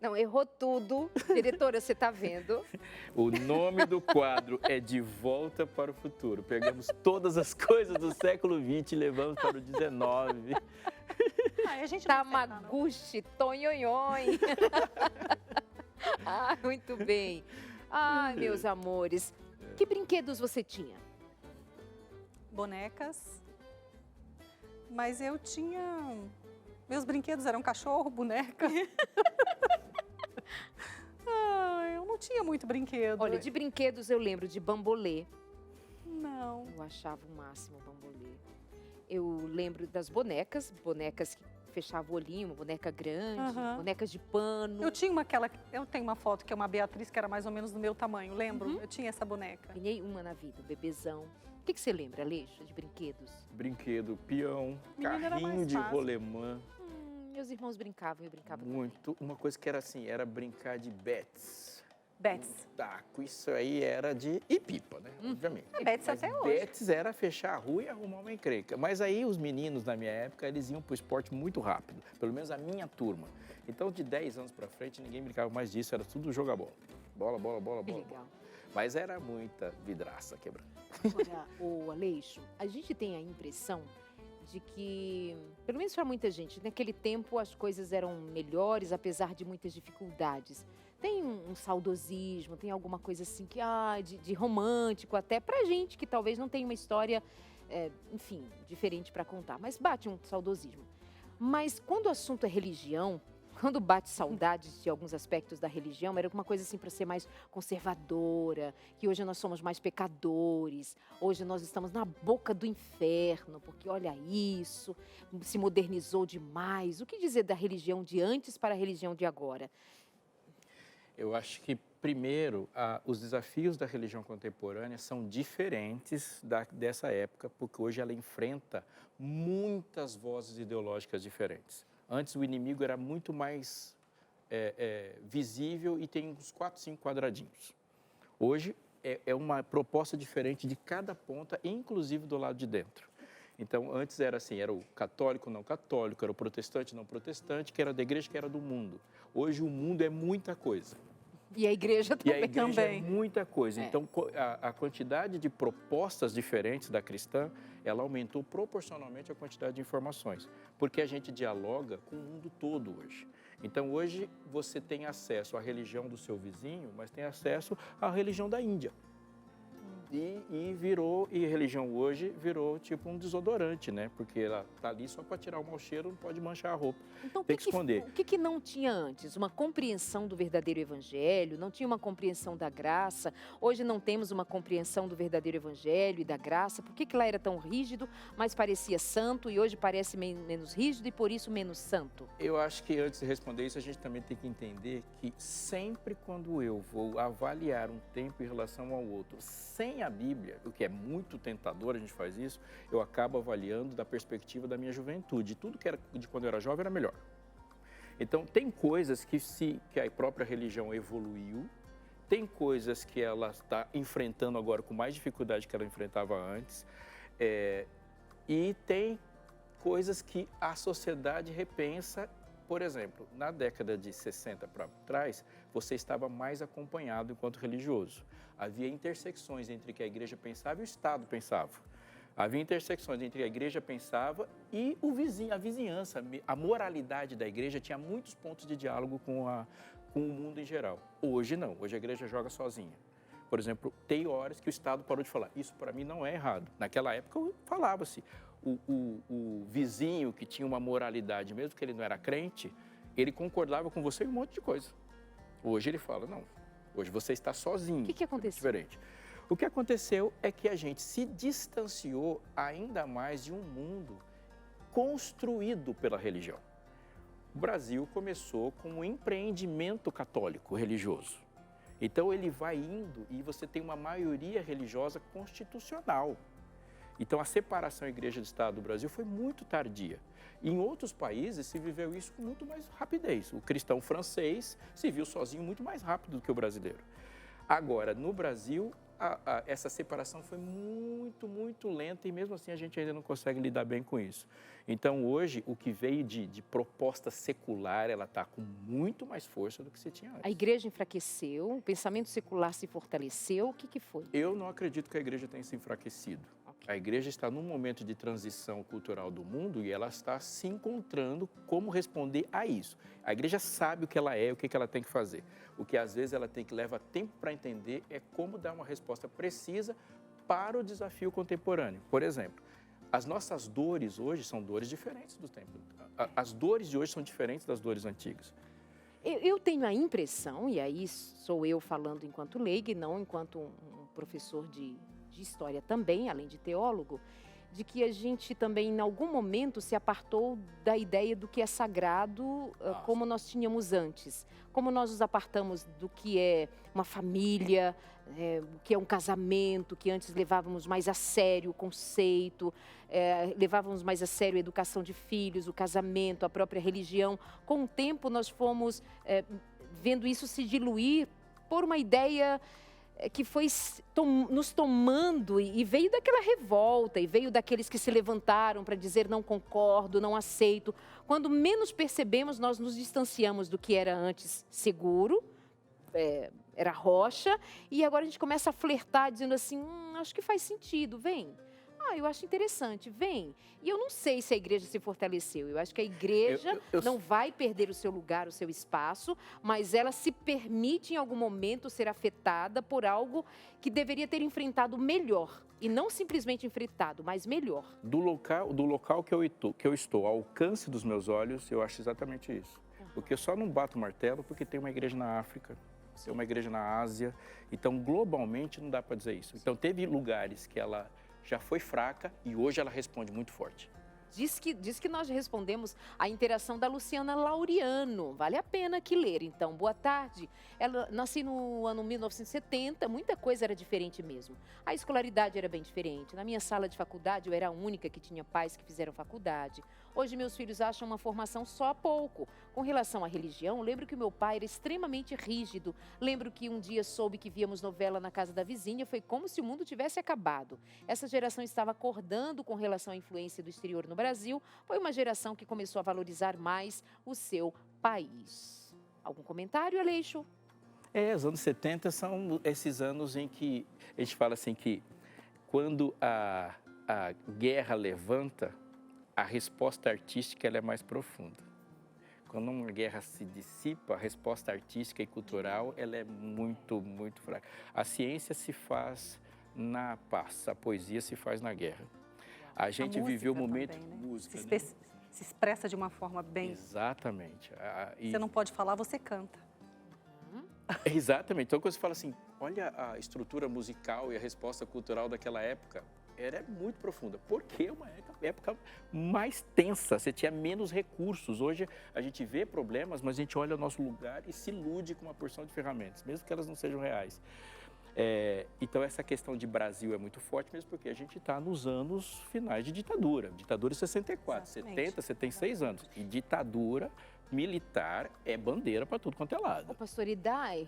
Não, errou tudo. Diretora, você tá vendo? O nome do quadro é De Volta para o Futuro. Pegamos todas as coisas do século XX e levamos para o XIX. Aí a gente não acerta, não. Tamaguchi, tonhonhon. Ah, muito bem. Ai, meus amores. Que brinquedos você tinha? Bonecas. Mas eu tinha... Meus brinquedos eram cachorro, boneca. Eu não tinha muito brinquedo. Olha, de brinquedos eu lembro de bambolê. Não. Eu achava o máximo o bambolê. Eu lembro das bonecas que fechavam o olhinho, uma boneca grande, Aham. bonecas de pano. Eu tinha eu tenho uma foto que é uma Beatriz que era mais ou menos do meu tamanho, lembro? Eu tinha essa boneca. Ganhei uma na vida, um bebezão. O que você lembra, Aleixo, de brinquedos? Brinquedo, peão, Menino era carrinho mais de fácil. rolemã. Meus irmãos brincavam, eu brincava também. Muito. Uma coisa que era assim, era brincar de bets. Bets. Taco, isso aí era de... E pipa, né? Obviamente. Bets Mas até hoje. bets era fechar a rua e arrumar uma encrenca. Mas aí os meninos, na minha época, eles iam pro esporte muito rápido. Pelo menos a minha turma. Então, de 10 anos pra frente, ninguém brincava mais disso. Era tudo jogar bola. Bola, bola, bola, Que bola. legal. Mas era muita vidraça quebrando. Olha, o Aleixo, a gente tem a impressão de que, pelo menos para muita gente, naquele tempo as coisas eram melhores, apesar de muitas dificuldades. Tem um saudosismo, tem alguma coisa assim que, de romântico até pra gente, que talvez não tenha uma história, enfim, diferente para contar, mas bate um saudosismo. Mas quando o assunto é religião, quando bate saudades de alguns aspectos da religião, era alguma coisa assim para ser mais conservadora, que hoje nós somos mais pecadores, hoje nós estamos na boca do inferno, porque olha isso, se modernizou demais. O que dizer da religião de antes para a religião de agora? Eu acho que, primeiro, os desafios da religião contemporânea são diferentes dessa época, porque hoje ela enfrenta muitas vozes ideológicas diferentes. Antes, o inimigo era muito mais visível e tem uns 4, 5 quadradinhos. Hoje, é uma proposta diferente de cada ponta, inclusive do lado de dentro. Então, antes era assim, era o católico, não católico, era o protestante, não protestante, que era da igreja, que era do mundo. Hoje, o mundo é muita coisa. E a igreja E também. a igreja Também. é muita coisa. É. Então, a quantidade de propostas diferentes da cristã, ela aumentou proporcionalmente a quantidade de informações. Porque a gente dialoga com o mundo todo hoje. Então, hoje, você tem acesso à religião do seu vizinho, mas tem acesso à religião da Índia. E religião hoje virou tipo um desodorante, né? Porque ela tá ali só para tirar o mau cheiro, não pode manchar a roupa. Então, tem que esconder. O que não tinha antes? Uma compreensão do verdadeiro evangelho, não tinha uma compreensão da graça. Hoje não temos uma compreensão do verdadeiro evangelho e da graça. Por que lá era tão rígido, mas parecia santo, e hoje parece menos rígido e por isso menos santo? Eu acho que antes de responder isso, a gente também tem que entender que sempre quando eu vou avaliar um tempo em relação ao outro, sem a Bíblia, o que é muito tentador, a gente faz isso, eu acabo avaliando da perspectiva da minha juventude. Tudo que era de quando eu era jovem era melhor. Então, tem coisas que a própria religião evoluiu, tem coisas que ela está enfrentando agora com mais dificuldade que ela enfrentava antes, e tem coisas que a sociedade repensa. Por exemplo, na década de 60 para trás, você estava mais acompanhado enquanto religioso. Havia intersecções entre o que a igreja pensava e o Estado pensava. Havia intersecções entre a igreja pensava e a vizinhança. A moralidade da igreja tinha muitos pontos de diálogo com o mundo em geral. Hoje não, hoje a igreja joga sozinha. Por exemplo, tem horas que o Estado parou de falar, isso para mim não é errado. Naquela época falava-se. O vizinho que tinha uma moralidade, mesmo que ele não era crente, ele concordava com você em um monte de coisa. Hoje ele fala, não, hoje você está sozinho. O que aconteceu? Diferente. O que aconteceu é que a gente se distanciou ainda mais de um mundo construído pela religião. O Brasil começou com um empreendimento católico religioso. Então ele vai indo e você tem uma maioria religiosa constitucional. Então, a separação igreja de Estado do Brasil foi muito tardia. Em outros países, se viveu isso com muito mais rapidez. O cristão francês se viu sozinho muito mais rápido do que o brasileiro. Agora, no Brasil, essa separação foi muito, muito lenta e, mesmo assim, a gente ainda não consegue lidar bem com isso. Então, hoje, o que veio de proposta secular, ela está com muito mais força do que se tinha antes. A igreja enfraqueceu, o pensamento secular se fortaleceu, o que foi? Eu não acredito que a igreja tenha se enfraquecido. A igreja está num momento de transição cultural do mundo e ela está se encontrando como responder a isso. A igreja sabe o que ela é, o que ela tem que fazer. O que às vezes ela tem que levar tempo para entender é como dar uma resposta precisa para o desafio contemporâneo. Por exemplo, as nossas dores hoje são dores diferentes do tempo. As dores de hoje são diferentes das dores antigas. Eu tenho a impressão, e aí sou eu falando enquanto leiga e não enquanto um professor de história também, além de teólogo, de que a gente também, em algum momento, se apartou da ideia do que é sagrado, como nós tínhamos antes. Como nós nos apartamos do que é uma família, o que é um casamento, que antes levávamos mais a sério o conceito, levávamos mais a sério a educação de filhos, o casamento, a própria religião. Com o tempo, nós fomos vendo isso se diluir por uma ideia que foi nos tomando e veio daquela revolta, e veio daqueles que se levantaram para dizer não concordo, não aceito. Quando menos percebemos, nós nos distanciamos do que era antes seguro, era rocha, e agora a gente começa a flertar dizendo assim, acho que faz sentido, vem. Eu acho interessante, vem. E eu não sei se a igreja se fortaleceu. Eu acho que a igreja não vai perder o seu lugar, o seu espaço, mas ela se permite em algum momento ser afetada por algo que deveria ter enfrentado melhor. E não simplesmente enfrentado, mas melhor. Do local que eu estou, ao alcance dos meus olhos, eu acho exatamente isso. Porque eu só não bato o martelo porque tem uma igreja na África, tem uma igreja na Ásia. Então, globalmente, não dá para dizer isso. Então, teve lugares que ela já foi fraca e hoje ela responde muito forte. Diz que nós respondemos à interação da Luciana Laureano. Vale a pena aqui ler. Então, boa tarde. Ela nasci no ano 1970, muita coisa era diferente mesmo. A escolaridade era bem diferente. Na minha sala de faculdade, eu era a única que tinha pais que fizeram faculdade. Hoje, meus filhos acham uma formação só há pouco. Com relação à religião, lembro que o meu pai era extremamente rígido. Lembro que um dia soube que víamos novela na casa da vizinha. Foi como se o mundo tivesse acabado. Essa geração estava acordando com relação à influência do exterior no Brasil. Foi uma geração que começou a valorizar mais o seu país. Algum comentário, Aleixo? Os anos 70 são esses anos em que a gente fala assim que quando a guerra levanta, a resposta artística ela é mais profunda. Quando uma guerra se dissipa, a resposta artística e cultural ela é muito, muito fraca. A ciência se faz na paz, a poesia se faz na guerra. A gente viveu um momento... Também, né? Música, se expressa de uma forma bem... Exatamente. Você não pode falar, você canta. Exatamente. Então, quando você fala assim, olha a estrutura musical e a resposta cultural daquela época, era muito profunda, porque é uma época mais tensa, você tinha menos recursos. Hoje a gente vê problemas, mas a gente olha o nosso lugar e se ilude com uma porção de ferramentas, mesmo que elas não sejam reais. Então essa questão de Brasil é muito forte mesmo porque a gente está nos anos finais de ditadura. Ditadura em 64, Exatamente. 70, você tem 6 anos. E ditadura militar é bandeira para tudo quanto é lado. Ô, pastor,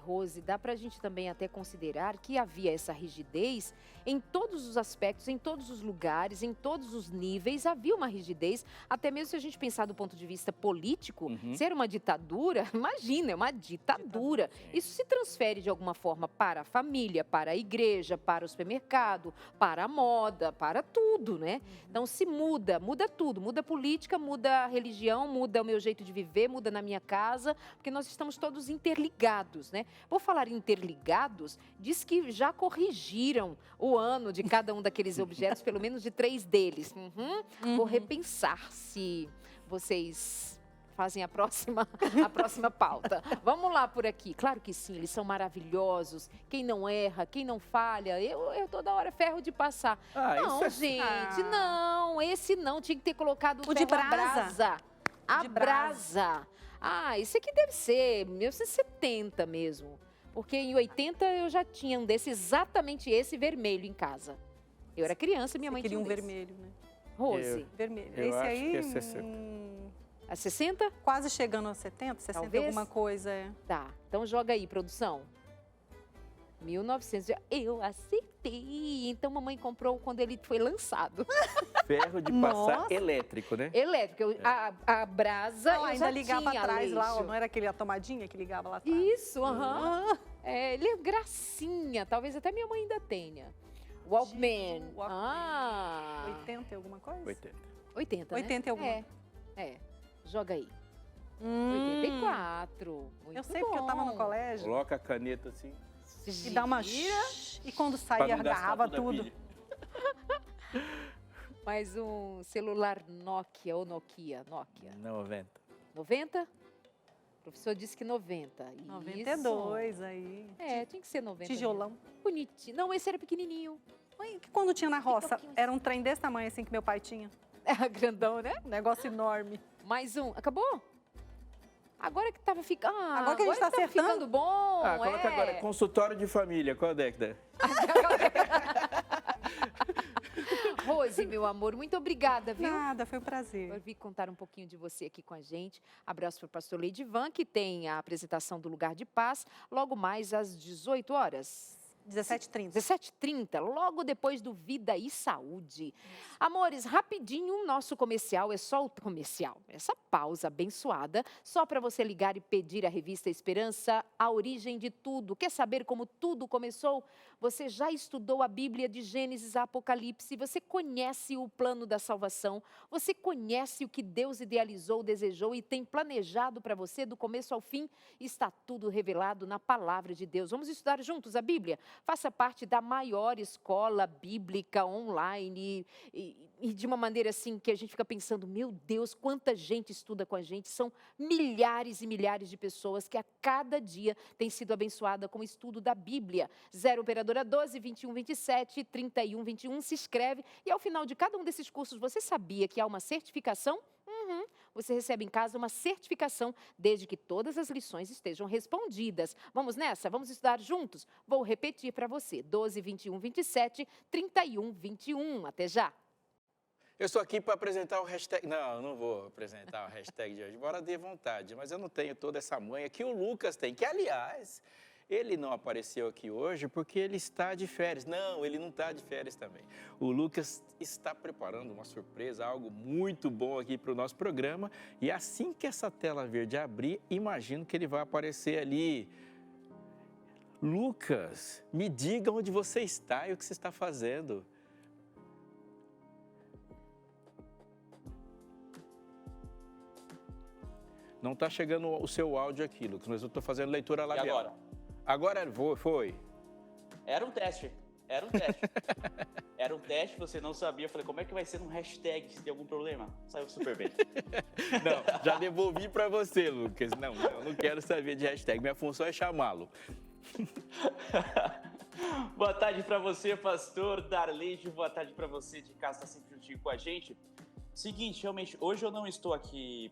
Rose, dá para a gente também até considerar que havia essa rigidez em todos os aspectos, em todos os lugares, em todos os níveis, havia uma rigidez, até mesmo se a gente pensar do ponto de vista político, ser uma ditadura, imagina, é uma ditadura. Isso se transfere de alguma forma para a família, para a igreja, para o supermercado, para a moda, para tudo, né? Então se muda tudo, muda a política, muda a religião, muda o meu jeito de viver, muda na minha casa, porque nós estamos todos interligados, né? Por falar interligados, diz que já corrigiram o ano de cada um daqueles objetos, pelo menos de 3 deles. Vou repensar se vocês fazem a próxima pauta. Vamos lá por aqui. Claro que sim, eles são maravilhosos. Quem não erra, quem não falha, eu toda hora ferro de passar. Não, gente, não. Esse não, tinha que ter colocado O de ferro à brasa. A brasa. Esse aqui deve ser 1970 mesmo. Porque em 80 eu já tinha um desse, exatamente esse vermelho em casa. Eu era criança e minha mãe queria tinha um desse. vermelho, né? Rose. Vermelho. Eu Esse acho aí, que é 60. A 60? quase chegando a 70, 60 Talvez. alguma coisa. Tá, então joga aí, produção. 1900. Eu acertei. Então mamãe comprou quando ele foi lançado. Ferro de passar Nossa. elétrico, né? Elétrico. A brasa eu ainda já ligava tinha, atrás lá, Aleixo. não era aquele a tomadinha que ligava lá atrás? Isso, ele é gracinha. Talvez até minha mãe ainda tenha. Walkman. Jesus, Walkman. 80 e alguma coisa? 80. 80, né? 80 e alguma. Joga aí. 84. Muito Eu sei porque eu tava no bom. colégio. Coloca a caneta assim. E dá uma... E quando pra saía, não gastar agarrava toda a tudo. pilha. Mais um celular Nokia ou Nokia. 90. 90? O professor disse que 90. 92 aí. Tinha que ser 90. Tijolão. mesmo. Bonitinho. Não, esse era pequenininho. Que quando tinha na roça, pouquinho. era um trem desse tamanho assim que meu pai tinha. Era grandão, né? Um negócio enorme. Mais um. Acabou? Agora que tava ficando. Agora que a gente tá tava acertando. ficando bom. Coloca agora, consultório de família, qual a década? Rose, meu amor, muito obrigada, viu? Nada, foi um prazer. Por vir contar um pouquinho de você aqui com a gente. Abraço para o pastor Leidivan, que tem a apresentação do Lugar de Paz, logo mais às 18 horas. 17h30. 17h30, logo depois do Vida e Saúde. Amores, rapidinho, nosso comercial, é só o comercial, essa pausa abençoada, só para você ligar e pedir a revista Esperança, a origem de tudo. Quer saber como tudo começou? Você já estudou a Bíblia de Gênesis a Apocalipse, você conhece o plano da salvação, você conhece o que Deus idealizou, desejou e tem planejado para você do começo ao fim? Está tudo revelado na palavra de Deus. Vamos estudar juntos a Bíblia? Faça parte da maior escola bíblica online e de uma maneira assim que a gente fica pensando, meu Deus, quanta gente estuda com a gente. São milhares e milhares de pessoas que a cada dia têm sido abençoadas com o estudo da Bíblia. 0 Operadora 12 21 27 31 21. Se inscreve e ao final de cada um desses cursos, você sabia que há uma certificação? Você recebe em casa uma certificação, desde que todas as lições estejam respondidas. Vamos nessa? Vamos estudar juntos? Vou repetir para você. 12, 21, 27, 31, 21. Até já! Eu estou aqui para apresentar o hashtag... Não vou apresentar o hashtag de hoje, embora dê vontade, mas eu não tenho toda essa manha que o Lucas tem, que, aliás, ele não apareceu aqui hoje porque ele está de férias. Não, ele não está de férias também. O Lucas está preparando uma surpresa, algo muito bom aqui para o nosso programa. E assim que essa tela verde abrir, imagino que ele vai aparecer ali. Lucas, me diga onde você está e o que você está fazendo. Não está chegando o seu áudio aqui, Lucas, mas eu estou fazendo leitura labial. E agora? Agora foi. Era um teste. Era um teste. Era um teste, você não sabia. Eu falei, como é que vai ser num hashtag se tem algum problema? Saiu super bem. Não, já devolvi para você, Lucas. Não, eu não quero saber de hashtag. Minha função é chamá-lo. Boa tarde para você, pastor Darleide. Boa tarde para você de casa, tá sempre juntinho com a gente. Seguinte, realmente, hoje eu não estou aqui,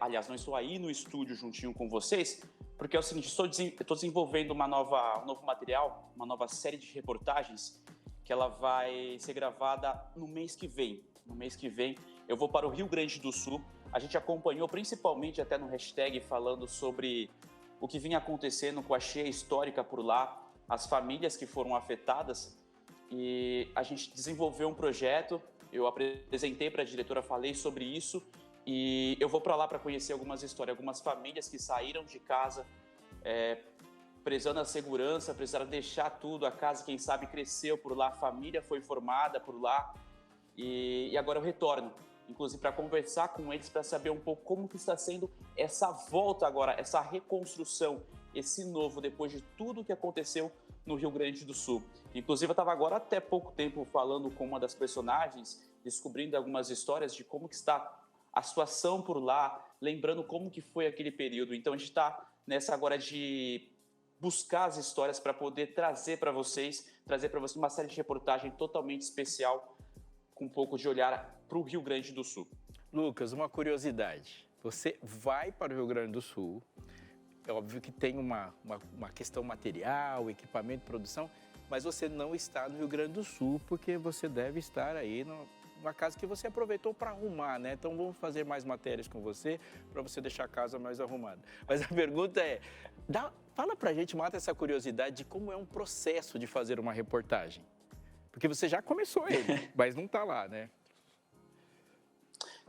aliás, não estou aí no estúdio juntinho com vocês, porque é o seguinte, estou desenvolvendo um novo material, uma nova série de reportagens, que ela vai ser gravada no mês que vem. No mês que vem, eu vou para o Rio Grande do Sul. A gente acompanhou principalmente até no hashtag falando sobre o que vinha acontecendo com a cheia histórica por lá, as famílias que foram afetadas, e a gente desenvolveu um projeto. Eu apresentei para a diretora, falei sobre isso e eu vou para lá para conhecer algumas histórias, algumas famílias que saíram de casa, prezando a segurança, precisaram deixar tudo, a casa, quem sabe, cresceu por lá, a família foi formada por lá e agora eu retorno, inclusive para conversar com eles, para saber um pouco como que está sendo essa volta agora, essa reconstrução, esse novo, depois de tudo que aconteceu no Rio Grande do Sul. Inclusive, eu estava agora até pouco tempo falando com uma das personagens, descobrindo algumas histórias de como que está a situação por lá, lembrando como que foi aquele período. Então, a gente está nessa agora de buscar as histórias para poder trazer para vocês uma série de reportagem totalmente especial, com um pouco de olhar para o Rio Grande do Sul. Lucas, uma curiosidade. Você vai para o Rio Grande do Sul. É óbvio que tem uma questão material, equipamento, produção, mas você não está no Rio Grande do Sul porque você deve estar aí numa casa que você aproveitou para arrumar, né? Então vamos fazer mais matérias com você para você deixar a casa mais arrumada. Mas a pergunta é, fala pra gente, mata essa curiosidade de como é um processo de fazer uma reportagem. Porque você já começou ele, mas não está lá, né?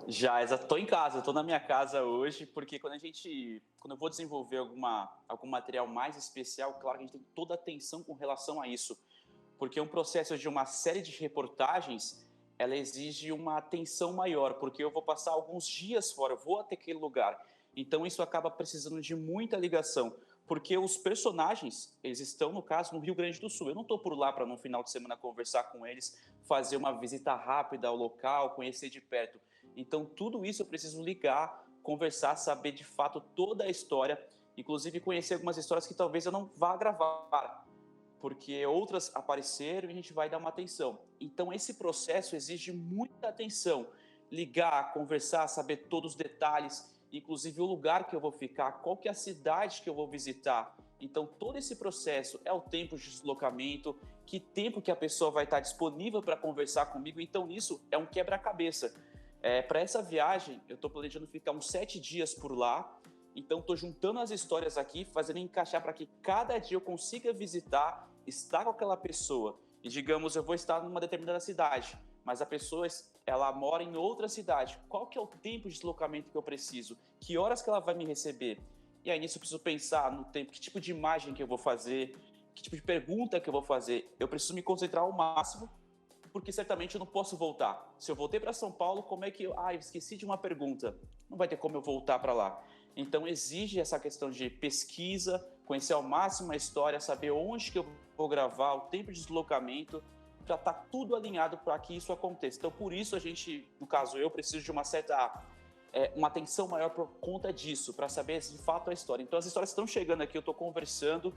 Já, estou em casa, estou na minha casa hoje, porque quando eu vou desenvolver algum material mais especial, claro que a gente tem toda a atenção com relação a isso, porque um processo de uma série de reportagens, ela exige uma atenção maior, porque eu vou passar alguns dias fora, eu vou até aquele lugar, então isso acaba precisando de muita ligação, porque os personagens, eles estão, no caso, no Rio Grande do Sul, eu não estou por lá para no final de semana conversar com eles, fazer uma visita rápida ao local, conhecer de perto. Então, tudo isso eu preciso ligar, conversar, saber de fato toda a história, inclusive conhecer algumas histórias que talvez eu não vá gravar, porque outras apareceram e a gente vai dar uma atenção. Então, esse processo exige muita atenção, ligar, conversar, saber todos os detalhes, inclusive o lugar que eu vou ficar, qual que é a cidade que eu vou visitar. Então, todo esse processo é o tempo de deslocamento, que tempo que a pessoa vai estar disponível para conversar comigo. Então, isso é um quebra-cabeça. Para essa viagem, eu estou planejando ficar uns 7 dias por lá, então estou juntando as histórias aqui, fazendo encaixar para que cada dia eu consiga visitar, estar com aquela pessoa. E digamos, eu vou estar numa determinada cidade, mas a pessoa, ela mora em outra cidade. Qual que é o tempo de deslocamento que eu preciso? Que horas que ela vai me receber? E aí nisso eu preciso pensar no tempo, que tipo de imagem que eu vou fazer, que tipo de pergunta que eu vou fazer. Eu preciso me concentrar ao máximo, porque certamente eu não posso voltar. Se eu voltei para São Paulo, como é que eu esqueci de uma pergunta? Não vai ter como eu voltar para lá. Então exige essa questão de pesquisa, conhecer ao máximo a história, saber onde que eu vou gravar, o tempo de deslocamento, para estar tudo alinhado para que isso aconteça. Então por isso a gente, no caso eu, preciso de uma certa uma atenção maior por conta disso, para saber de fato a história. Então as histórias estão chegando aqui, eu estou conversando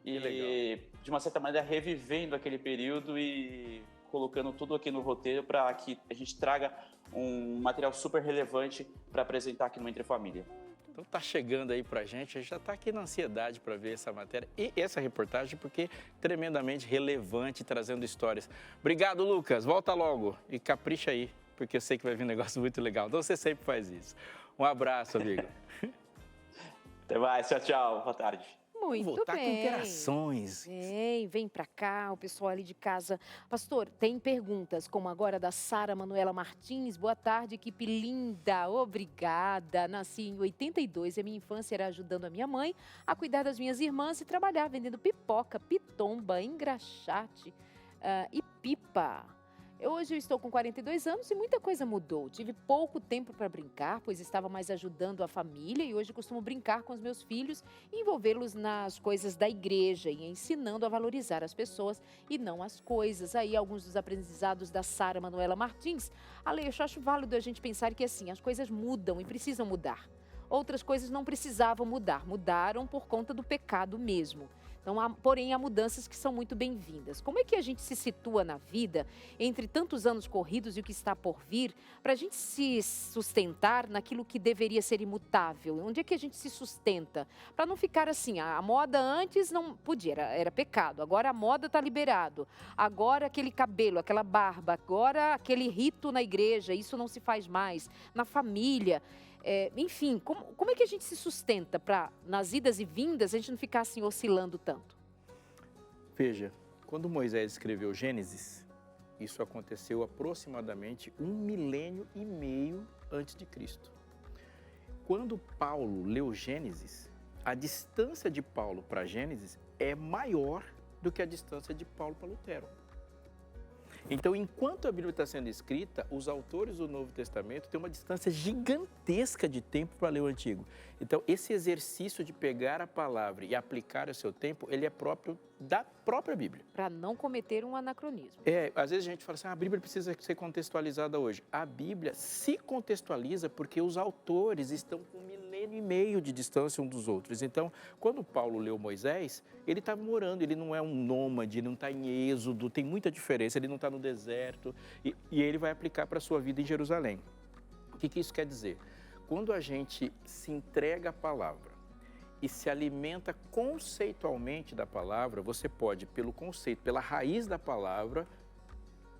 e de uma certa maneira revivendo aquele período e colocando tudo aqui no roteiro para que a gente traga um material super relevante para apresentar aqui no Entre Família. Então tá chegando aí pra gente, a gente já está aqui na ansiedade para ver essa matéria e essa reportagem, porque é tremendamente relevante, trazendo histórias. Obrigado, Lucas, volta logo e capricha aí, porque eu sei que vai vir um negócio muito legal, então você sempre faz isso. Um abraço, amigo. Até mais, tchau, tchau, boa tarde. Muito voltar bem. com interações. Vem pra cá, o pessoal ali de casa. Pastor, tem perguntas, como agora da Sara Manuela Martins. Boa tarde, equipe linda, obrigada. Nasci em 82 e a minha infância era ajudando a minha mãe a cuidar das minhas irmãs e trabalhar vendendo pipoca, pitomba, engraxate e pipa. Hoje eu estou com 42 anos e muita coisa mudou. Tive pouco tempo para brincar, pois estava mais ajudando a família e hoje costumo brincar com os meus filhos e envolvê-los nas coisas da igreja e ensinando a valorizar as pessoas e não as coisas. Aí alguns dos aprendizados da Sara Manuela Martins. Ale, eu acho válido a gente pensar que assim, as coisas mudam e precisam mudar. Outras coisas não precisavam mudar, mudaram por conta do pecado mesmo. Então, porém, há mudanças que são muito bem-vindas. Como é que a gente se situa na vida, entre tantos anos corridos e o que está por vir, para a gente se sustentar naquilo que deveria ser imutável? Onde é que a gente se sustenta? Para não ficar assim, a moda antes não podia, era pecado, agora a moda está liberado. Agora aquele cabelo, aquela barba, agora aquele rito na igreja, isso não se faz mais. Na família... enfim, como é que a gente se sustenta para, nas idas e vindas, a gente não ficar assim oscilando tanto? Veja, quando Moisés escreveu Gênesis, isso aconteceu aproximadamente 1,5 milênio antes de Cristo. Quando Paulo leu Gênesis, a distância de Paulo para Gênesis é maior do que a distância de Paulo para Lutero. Então, enquanto a Bíblia está sendo escrita, os autores do Novo Testamento têm uma distância gigantesca de tempo para ler o Antigo. Então, esse exercício de pegar a palavra e aplicar ao seu tempo, ele é próprio da própria Bíblia. Para não cometer um anacronismo. Às vezes a gente fala assim, a Bíblia precisa ser contextualizada hoje. A Bíblia se contextualiza porque os autores estão com 1,5 milênio de distância um dos outros. Então, quando Paulo leu Moisés, ele está morando, ele não é um nômade, ele não está em êxodo, tem muita diferença, ele não está no deserto e ele vai aplicar para a sua vida em Jerusalém. O que isso quer dizer? Quando a gente se entrega à palavra e se alimenta conceitualmente da palavra, você pode, pelo conceito, pela raiz da palavra,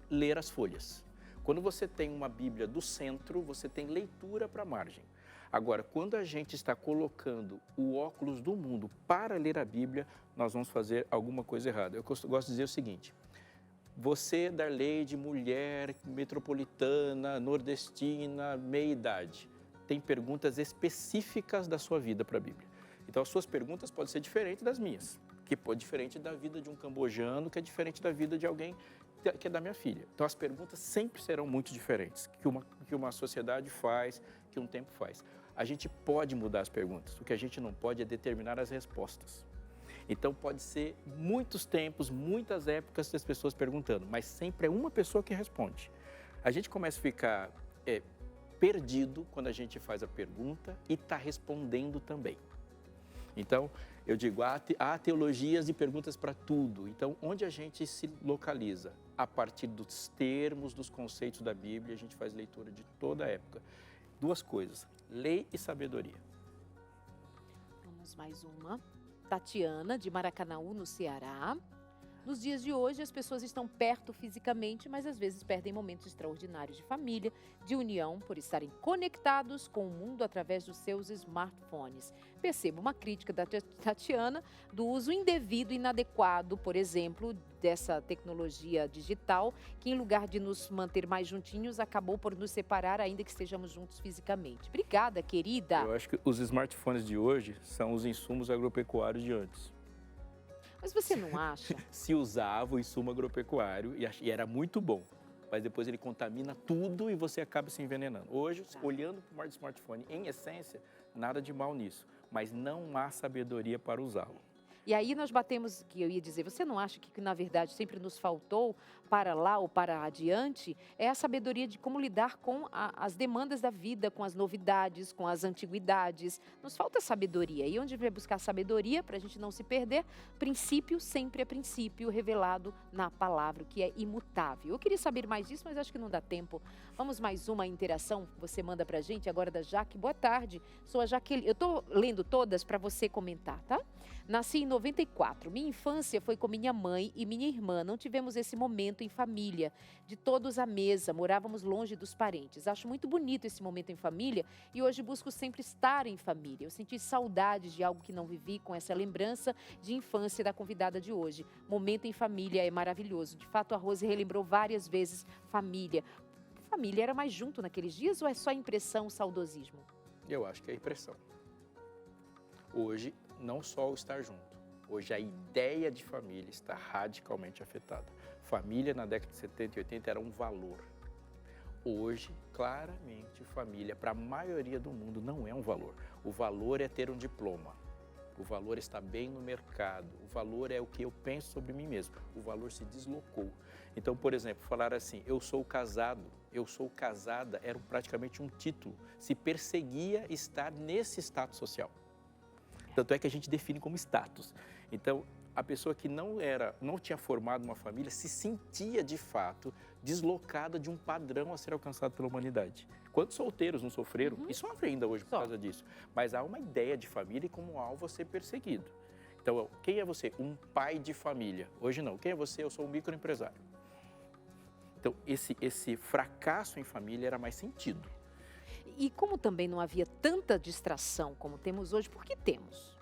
ler as folhas. Quando você tem uma Bíblia do centro, você tem leitura para a margem. Agora, quando a gente está colocando o óculos do mundo para ler a Bíblia, nós vamos fazer alguma coisa errada. Eu gosto de dizer o seguinte: você, Darleide, mulher metropolitana, nordestina, meia-idade, tem perguntas específicas da sua vida para a Bíblia. Então, as suas perguntas podem ser diferentes das minhas, que pode ser diferente da vida de um cambojano, que é diferente da vida de alguém que é da minha filha. Então, as perguntas sempre serão muito diferentes, que uma sociedade faz, que um tempo faz. A gente pode mudar as perguntas, o que a gente não pode é determinar as respostas. Então, pode ser muitos tempos, muitas épocas das pessoas perguntando, mas sempre é uma pessoa que responde. A gente começa a ficar perdido quando a gente faz a pergunta e está respondendo também. Então, eu digo, há teologias e perguntas para tudo. Então, onde a gente se localiza? A partir dos termos, dos conceitos da Bíblia, a gente faz leitura de toda a época. Duas coisas, lei e sabedoria. Vamos mais uma. Tatiana, de Maracanaú, no Ceará. Nos dias de hoje, as pessoas estão perto fisicamente, mas às vezes perdem momentos extraordinários de família, de união, por estarem conectados com o mundo através dos seus smartphones. Percebo uma crítica da Tatiana do uso indevido e inadequado, por exemplo, dessa tecnologia digital, que em lugar de nos manter mais juntinhos, acabou por nos separar, ainda que estejamos juntos fisicamente. Obrigada, querida. Eu acho que os smartphones de hoje são os insumos agropecuários de antes. Mas você não acha? Se usava o insumo agropecuário e era muito bom, mas depois ele contamina tudo e você acaba se envenenando. Hoje, olhando para o smartphone, em essência, nada de mal nisso, mas não há sabedoria para usá-lo. E aí nós batemos, que eu ia dizer, você não acha que na verdade sempre nos faltou para lá ou para adiante, é a sabedoria de como lidar com as demandas da vida, com as novidades, com as antiguidades. Nos falta sabedoria. E onde vai buscar sabedoria, para a gente não se perder, princípio sempre é princípio revelado na palavra, que é imutável. Eu queria saber mais disso, mas acho que não dá tempo. Vamos mais uma interação, você manda para a gente agora da Jaque. Boa tarde, sou a Jaqueline. Eu estou lendo todas para você comentar, tá? Nasci em 94. Minha infância foi com minha mãe e minha irmã. Não tivemos esse momento em família, de todos à mesa, morávamos longe dos parentes. Acho muito bonito esse momento em família e hoje busco sempre estar em família. Eu senti saudades de algo que não vivi com essa lembrança de infância da convidada de hoje. Momento em família é maravilhoso. De fato, a Rose relembrou várias vezes família. Família era mais junto naqueles dias ou é só impressão, saudosismo? Eu acho que é impressão. Hoje, não só o estar junto, Hoje a ideia de família está radicalmente afetada. Família na década de 70 e 80 era um valor. Hoje, claramente, família para a maioria do mundo não é um valor. O valor é ter um diploma. O valor está bem no mercado. O valor é o que eu penso sobre mim mesmo. O valor se deslocou. Então, por exemplo, falar assim, eu sou casado, eu sou casada, era praticamente um título. Se perseguia estar nesse status social. Tanto é que a gente define como status. Então, a pessoa que não tinha formado uma família se sentia, de fato, deslocada de um padrão a ser alcançado pela humanidade. Quantos solteiros não sofreram? E sofrem ainda hoje por causa disso. Mas há uma ideia de família e como alvo a ser perseguido. Então, quem é você? Um pai de família. Hoje não. Quem é você? Eu sou um microempresário. Então, esse fracasso em família era mais sentido. E como também não havia tanta distração como temos hoje, porque temos.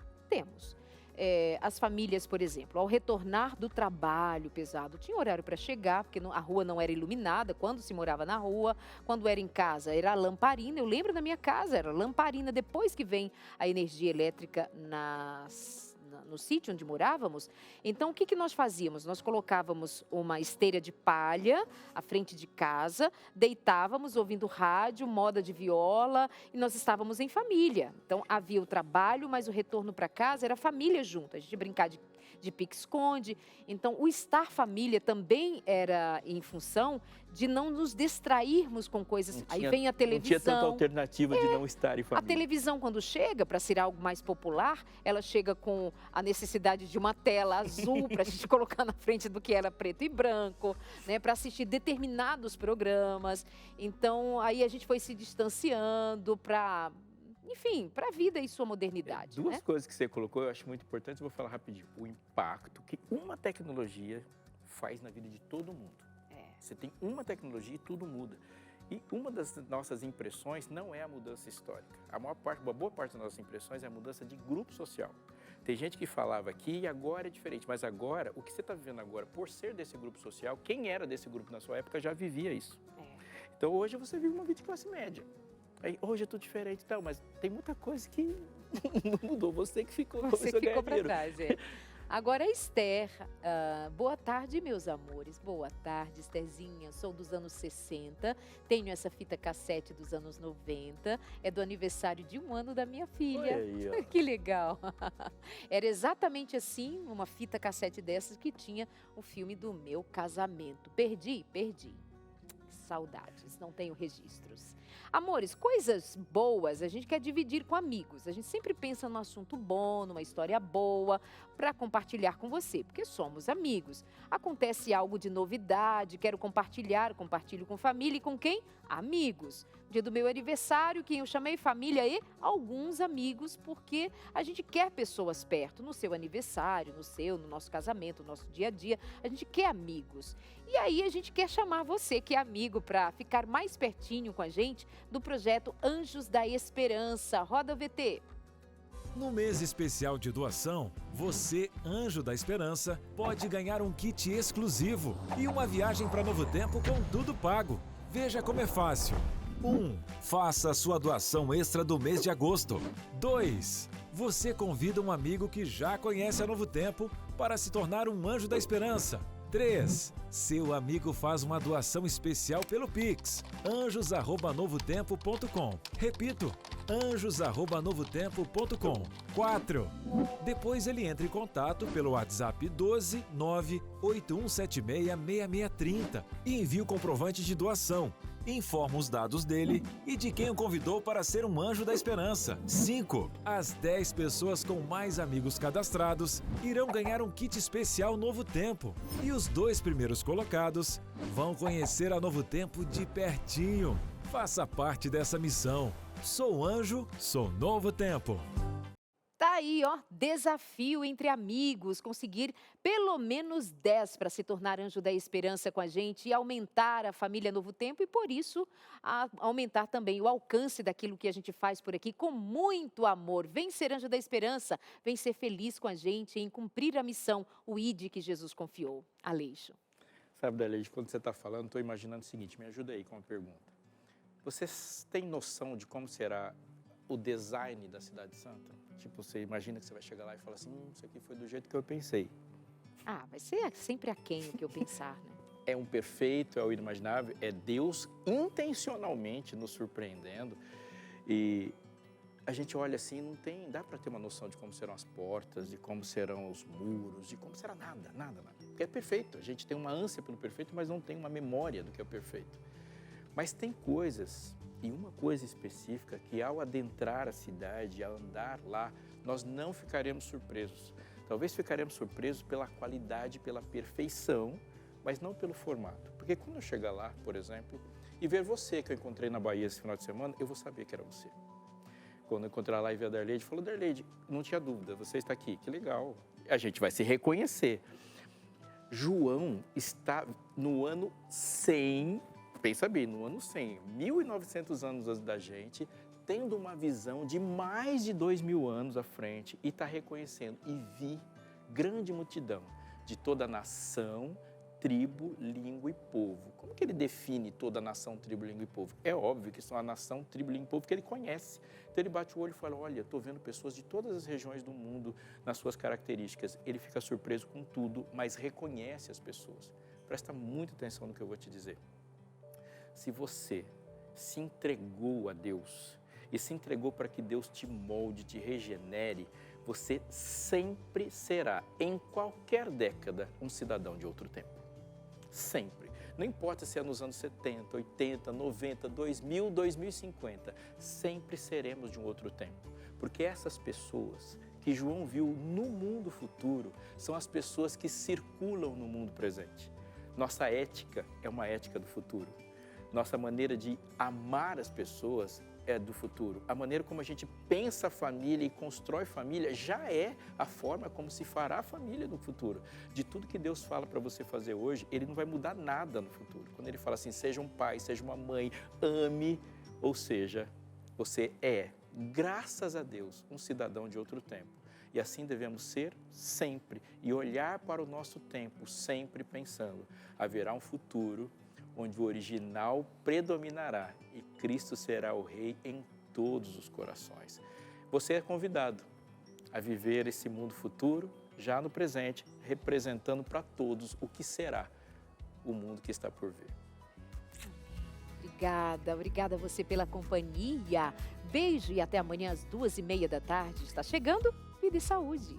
As famílias, por exemplo, ao retornar do trabalho pesado, tinha horário para chegar, porque a rua não era iluminada, quando se morava na rua, quando era em casa era lamparina, eu lembro da minha casa, era lamparina, depois que vem a energia elétrica no sítio onde morávamos. Então, o que nós fazíamos? Nós colocávamos uma esteira de palha à frente de casa, deitávamos ouvindo rádio, moda de viola, e nós estávamos em família. Então, havia o trabalho, mas o retorno para casa era família junto. A gente brincar de pique-esconde. Então, o estar família também era em função de não nos distrairmos com coisas. Aí vem a televisão. Não tinha tanta alternativa de não estar em família. A televisão, quando chega, para ser algo mais popular, ela chega com a necessidade de uma tela azul para a gente colocar na frente do que era preto e branco, né, para assistir determinados programas. Então, aí a gente foi se distanciando para... Enfim, para a vida e sua modernidade. Duas coisas que você colocou, eu acho muito importante, eu vou falar rapidinho. O impacto que uma tecnologia faz na vida de todo mundo. Você tem uma tecnologia e tudo muda. E uma das nossas impressões não é a mudança histórica. Uma boa parte das nossas impressões é a mudança de grupo social. Tem gente que falava que agora é diferente, mas agora, o que você está vivendo agora, por ser desse grupo social, quem era desse grupo na sua época já vivia isso. Então hoje você vive uma vida de classe média. Aí, hoje é tudo diferente e tal, mas tem muita coisa que não mudou. Você que ficou para trás, Agora, Esther, boa tarde, meus amores. Boa tarde, Estherzinha. Sou dos anos 60, tenho essa fita cassete dos anos 90, é do aniversário de 1 ano da minha filha. Aí, que legal. Era exatamente assim, uma fita cassete dessas que tinha o filme do meu casamento. Perdi. Saudades, não tenho registros. Amores, coisas boas a gente quer dividir com amigos. A gente sempre pensa num assunto bom, numa história boa, para compartilhar com você, porque somos amigos. Acontece algo de novidade, quero compartilhar, compartilho com família e com quem? Amigos. Dia do meu aniversário, quem eu chamei família e alguns amigos, porque a gente quer pessoas perto, no seu aniversário, no nosso casamento, no nosso dia a dia, a gente quer amigos. E aí a gente quer chamar você, que é amigo, para ficar mais pertinho com a gente do projeto Anjos da Esperança. Roda o VT. No mês especial de doação, você, Anjo da Esperança, pode ganhar um kit exclusivo e uma viagem para Novo Tempo com tudo pago. Veja como é fácil. 1. Faça a sua doação extra do mês de agosto. 2. Você convida um amigo que já conhece a Novo Tempo para se tornar um Anjo da Esperança. 3. Seu amigo faz uma doação especial pelo Pix, anjos@novotempo.com. Repito, anjos@novotempo.com. 4. Depois ele entra em contato pelo WhatsApp 12 98176 6630 e envia o comprovante de doação. Informa os dados dele e de quem o convidou para ser um Anjo da Esperança. 5. As 10 pessoas com mais amigos cadastrados irão ganhar um kit especial Novo Tempo. E os 2 primeiros colocados vão conhecer a Novo Tempo de pertinho. Faça parte dessa missão. Sou Anjo, sou Novo Tempo. Tá aí, desafio entre amigos, conseguir pelo menos 10 para se tornar Anjo da Esperança com a gente e aumentar a família Novo Tempo e, por isso, aumentar também o alcance daquilo que a gente faz por aqui com muito amor. Vem ser Anjo da Esperança, vem ser feliz com a gente em cumprir a missão, o ID que Jesus confiou. Aleixo. Sabe, Daleixo, quando você está falando, estou imaginando o seguinte, me ajuda aí com uma pergunta. Vocês têm noção de como será o design da Cidade Santa? Tipo, você imagina que você vai chegar lá e falar assim, isso aqui foi do jeito que eu pensei. Ah, vai ser sempre aquém o que eu pensar, né? É um perfeito, é o inimaginável, é Deus intencionalmente nos surpreendendo. E a gente olha assim, não tem, dá para ter uma noção de como serão as portas, de como serão os muros, de como será nada. Porque é perfeito, a gente tem uma ânsia pelo perfeito, mas não tem uma memória do que é o perfeito. Mas tem coisas, e uma coisa específica, que ao adentrar a cidade, ao andar lá, nós não ficaremos surpresos. Talvez ficaremos surpresos pela qualidade, pela perfeição, mas não pelo formato. Porque quando eu chegar lá, por exemplo, e ver você que eu encontrei na Bahia esse final de semana, eu vou saber que era você. Quando eu encontrar lá e ver a Darleide, falou, Darleide, não tinha dúvida, você está aqui, que legal. A gente vai se reconhecer. João está no ano 100, pensa bem, no ano 100, 1.900 anos antes da gente, tendo uma visão de mais de 2.000 anos à frente e está reconhecendo. E vi grande multidão de toda a nação, tribo, língua e povo. Como que ele define toda a nação, tribo, língua e povo? É óbvio que são a nação, tribo, língua e povo que ele conhece. Então ele bate o olho e fala, olha, estou vendo pessoas de todas as regiões do mundo nas suas características. Ele fica surpreso com tudo, mas reconhece as pessoas. Presta muita atenção no que eu vou te dizer. Se você se entregou a Deus e se entregou para que Deus te molde, te regenere, você sempre será, em qualquer década, um cidadão de outro tempo. Sempre. Não importa se é nos anos 70, 80, 90, 2000, 2050, sempre seremos de um outro tempo. Porque essas pessoas que João viu no mundo futuro são as pessoas que circulam no mundo presente. Nossa ética é uma ética do futuro. Nossa maneira de amar as pessoas é do futuro. A maneira como a gente pensa a família e constrói família já é a forma como se fará a família no futuro. De tudo que Deus fala para você fazer hoje, Ele não vai mudar nada no futuro. Quando Ele fala assim, seja um pai, seja uma mãe, ame, ou seja, você é, graças a Deus, um cidadão de outro tempo. E assim devemos ser sempre e olhar para o nosso tempo, sempre pensando, haverá um futuro onde o original predominará e Cristo será o Rei em todos os corações. Você é convidado a viver esse mundo futuro, já no presente, representando para todos o que será o mundo que está por vir. Obrigada a você pela companhia. Beijo e até amanhã às 2h30 da tarde. Está chegando Vida e Saúde.